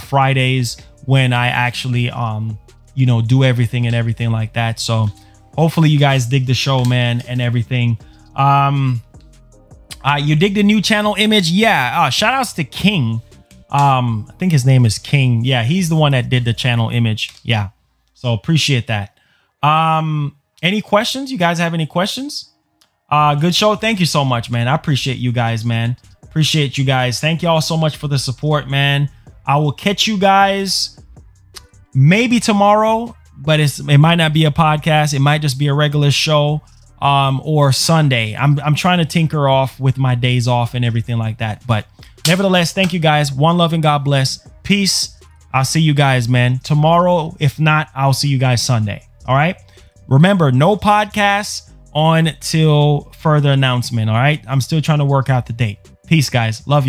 Fridays when I actually you know, do everything and everything like that. So hopefully you guys dig the show, man, and everything. You dig the new channel image? Yeah. Shout outs to King. I think his name is King. Yeah, he's the one that did the channel image. Yeah. So appreciate that. Any questions? You guys have any questions? Good show. Thank you so much, man. I appreciate you guys, man. Appreciate you guys. Thank y'all so much for the support, man. I will catch you guys maybe tomorrow, but it might not be a podcast. It might just be a regular show. Or Sunday. I'm trying to tinker off with my days off and everything like that. But nevertheless, thank you guys. One love and God bless. Peace. I'll see you guys, man, tomorrow. If not, I'll see you guys Sunday. All right. Remember, no podcasts on till further announcement. All right. I'm still trying to work out the date. Peace, guys. Love you.